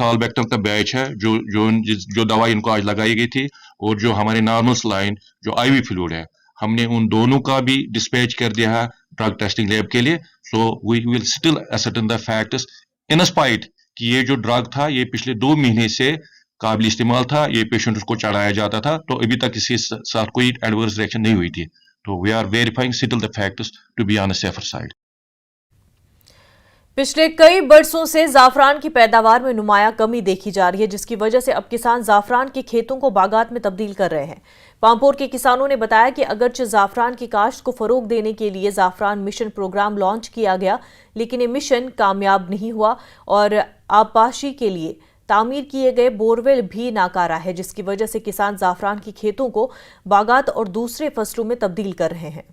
का बैच है जो दवा इनको आज लगाई गई थी और जो हमारे नॉर्मल सलाइन जो IV फ्लूइड है हमने उन दोनों का भी डिस्पैच कर दिया है ड्रग टेस्टिंग लैब के लिए। So we will still ascertain the facts in spite कि ये जो ड्रग था ये पिछले 2 महीने से काबिल इस्तेमाल था, ये पेशेंट्स को चढ़ाया जाता था, तो अभी तक इसके साथ कोई एडवर्स रिएक्शन नहीं हुई थी। तो we are verifying still the facts to be on a safer side. पिछले कई बरसों से जाफरान की पैदावार में नुमाया कमी देखी जा रही है, जिसकी वजह से अब किसान जाफरान के खेतों को बागात में तब्दील कर रहे हैं। पामपोर के किसानों ने बताया कि अगरचे जाफरान की काश्त को फरोग देने के लिए जाफरान मिशन प्रोग्राम लॉन्च किया गया, लेकिन ये मिशन कामयाब नहीं हुआ और आबपाशी के लिए तामीर किए गए बोरवेल भी नाकारा है, जिसकी वजह से किसान जाफरान की खेतों को बागात और दूसरे फसलों में तब्दील कर रहे हैं।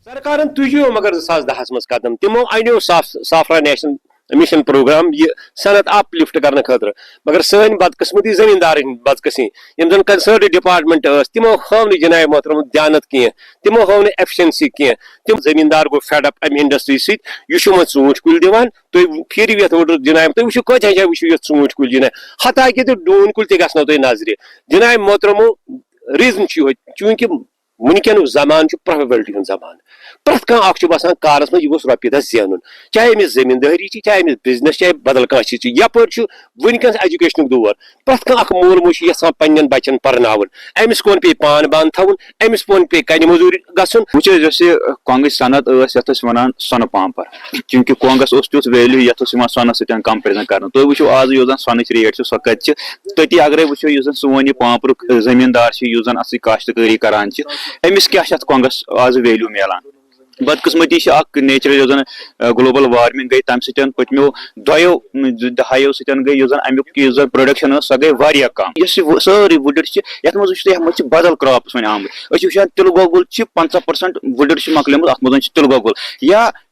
सरकारन तुजियो मगर 2010 मज कदम तिमो अनो साफरा नेशन मिशन प्रोग्राम यह सनत अपलिफ्ट करने खतर, मगर सन बदकिस्मती जमींदार बदकसी यम जन कंसर्न डिपार्टमेंट तिमो हाव जनाब मोहतरम ध्यानत कह, तिमो हाव एफिशिएंसी कह। तिम जमींदार गो फेड अप अम इंडस्ट्री सो ूंट कुल दिवान तुम फिर ये जनाब तुम वो कत जाए वो ूंट कुल जनाब हता कि डून कुल तनो तुम नजर जनाब मोहतरमो। रीजन चूंकि वनकन जमान प्रोफेबिलिटी हूं जमान, प्रत कह बसान कारस मज यह रोपये 10 ज़ेन, चाहे अमिस जमींदारी चाहे अमिस बिजनेस चाहे बदल कह यपर वनकन एजुकेशन दौर, प्रत कह मोल मोज यहां पन्न बचन पर्नावन, अमिस कोन पे पान बान थवन, अमिस कोन पे कन मजूरी गसन। वो जैसे कांग्रेस सनत ये वन सोन पाम्पर, क्योंकि कांग्रेस तुथ वैल्यू ये सोन सत्यान कंपेरिजन कर। तुम वो आज सन रेट सो कत तती अगर वो सोन यह पाम्पुर जमींदार अस काश्तकारी करान अमिस क्या कांग्रेस आज वैल्यू मिलान। बदकिस्मती नेचुरल ग्लोबल वार्मिंग गई तम पत्मो 2 दहायों गई अमुक प्रोडक्शन सो गई कम। सारी वुडर ये बदल क्रॉप्स वन आमत वो तिल गोगुल 50% वुडर मकलमुत अत मज तिल गोगुल या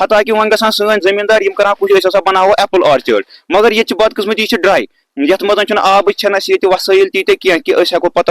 हता कि वन ग सन जमींदार कर कुछ बनावो एप्पल ऑर्चर्ड, मगर ये बदकिस्मती ड्राई यथ मज आब वसाइल तीत कह हेको पत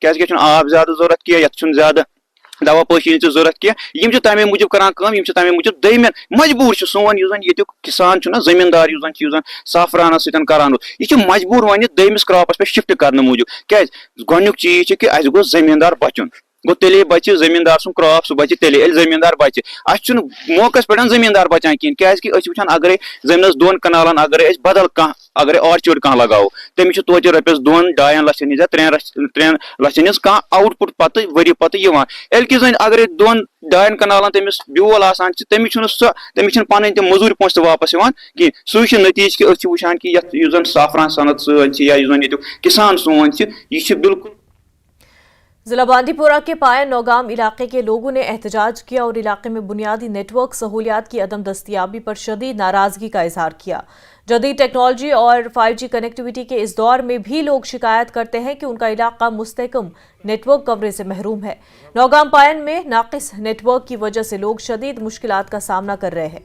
क्या आब ज्यादा जरूरत कह ये ज्यादा दवा पशी जरूरत कह तमे मूजूब करान तमे मूजूब दमेन मजबूर सोन ये किसान जमींदार जन साफरान सतन करान यह मजबूर वन दमिस क्रॉपस पे शिफ्ट करने मूजूब क्या गोनुक चीज कि अस गो जमींदार बचुन गो तेले बचे जमींदार सुन क्रॉप सह बचे तेले जमींदार बचे अस मौकस पे जमींदार बचान कहें क्या वुचान अगर जमीन 2 कनालन अगर बदल कह अगर ऑर्चर्ड कह लगाओ तमिस तोते रपस 2-2.5 लक्षन या 3 लक्षन कह आउटपुट पत वरी पत एल कि जन अगर 2-2.5 कनालन तमिस ब्योल आसान तमिस पन तम मजूरी पोस वापस कह सह नतीज कि वुचान कि यन साफरान सनत सन किसान सोन यह बिल्कुल। जिला बांदीपोरा के पाया नौगाम इलाके के लोगों ने एहतजाज किया और इलाके में बुनियादी नेटवर्क सहूलियात की अदम दस्तयाबी पर शदीद नाराजगी का इजहार किया। जदीद टेक्नोलॉजी और 5G कनेक्टिविटी के इस दौर में भी लोग शिकायत करते हैं कि उनका इलाका मुस्तहकम नेटवर्क कवरेज से महरूम है। नौगाम पायन में नाकिस नेटवर्क की वजह से लोग शदीद मुश्किलात का सामना कर रहे हैं।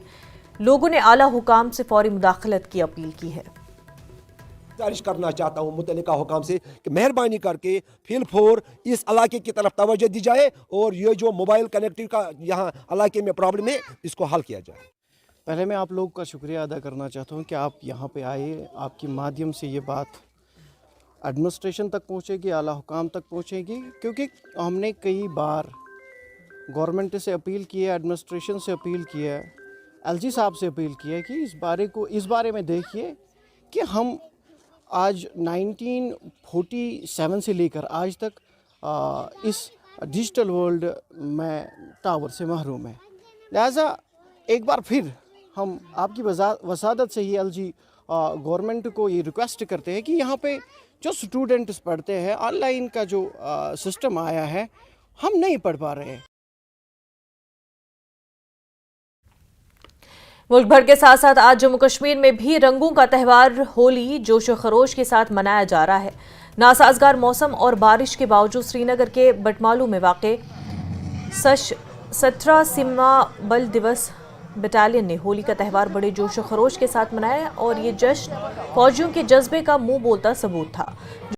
लोगों ने आला हुकाम से फौरी मुदाखलत की अपील की है। गुजारिश करना चाहता हूँ मुतल्लिका हुकाम से कि मेहरबानी करके फिल फोर इस इलाके की तरफ तवज्जो दी जाए और ये जो मोबाइल कनेक्टिविटी का यहाँ इलाके में प्रॉब्लम है इसको हल किया जाए। पहले मैं आप लोग का शुक्रिया अदा करना चाहता हूँ कि आप यहाँ पे आए, आपके माध्यम से ये बात एडमिनिस्ट्रेशन तक पहुँचेगी, आला हुकाम तक पहुँचेगी, क्योंकि हमने कई बार गवर्नमेंट से अपील की है, एडमिनिस्ट्रेशन से अपील की है, एलजी साहब से अपील की है कि इस बारे में देखिए कि हम आज 1947 से लेकर आज तक इस डिजिटल वर्ल्ड में टावर से महरूम है। लिहाजा एक बार फिर हम आपकी वसादत से ही एलजी गवर्नमेंट को ये रिक्वेस्ट करते हैं कि यहाँ पे जो स्टूडेंट्स पढ़ते हैं, ऑनलाइन का जो सिस्टम आया है, हम नहीं पढ़ पा रहे हैं। मुल्क भर के साथ साथ आज जम्मू कश्मीर में भी रंगों का त्यौहार होली जोश व खरोश के साथ मनाया जा रहा है। नासाजगार मौसम और बारिश के बावजूद श्रीनगर के बटमालू में वाक़े 17 सीमा बल दिवस बटालियन ने होली का त्यौहार बड़े जोश व खरोश के साथ मनाया और ये जश्न फौजियों के जज्बे का मुंह बोलता सबूत था।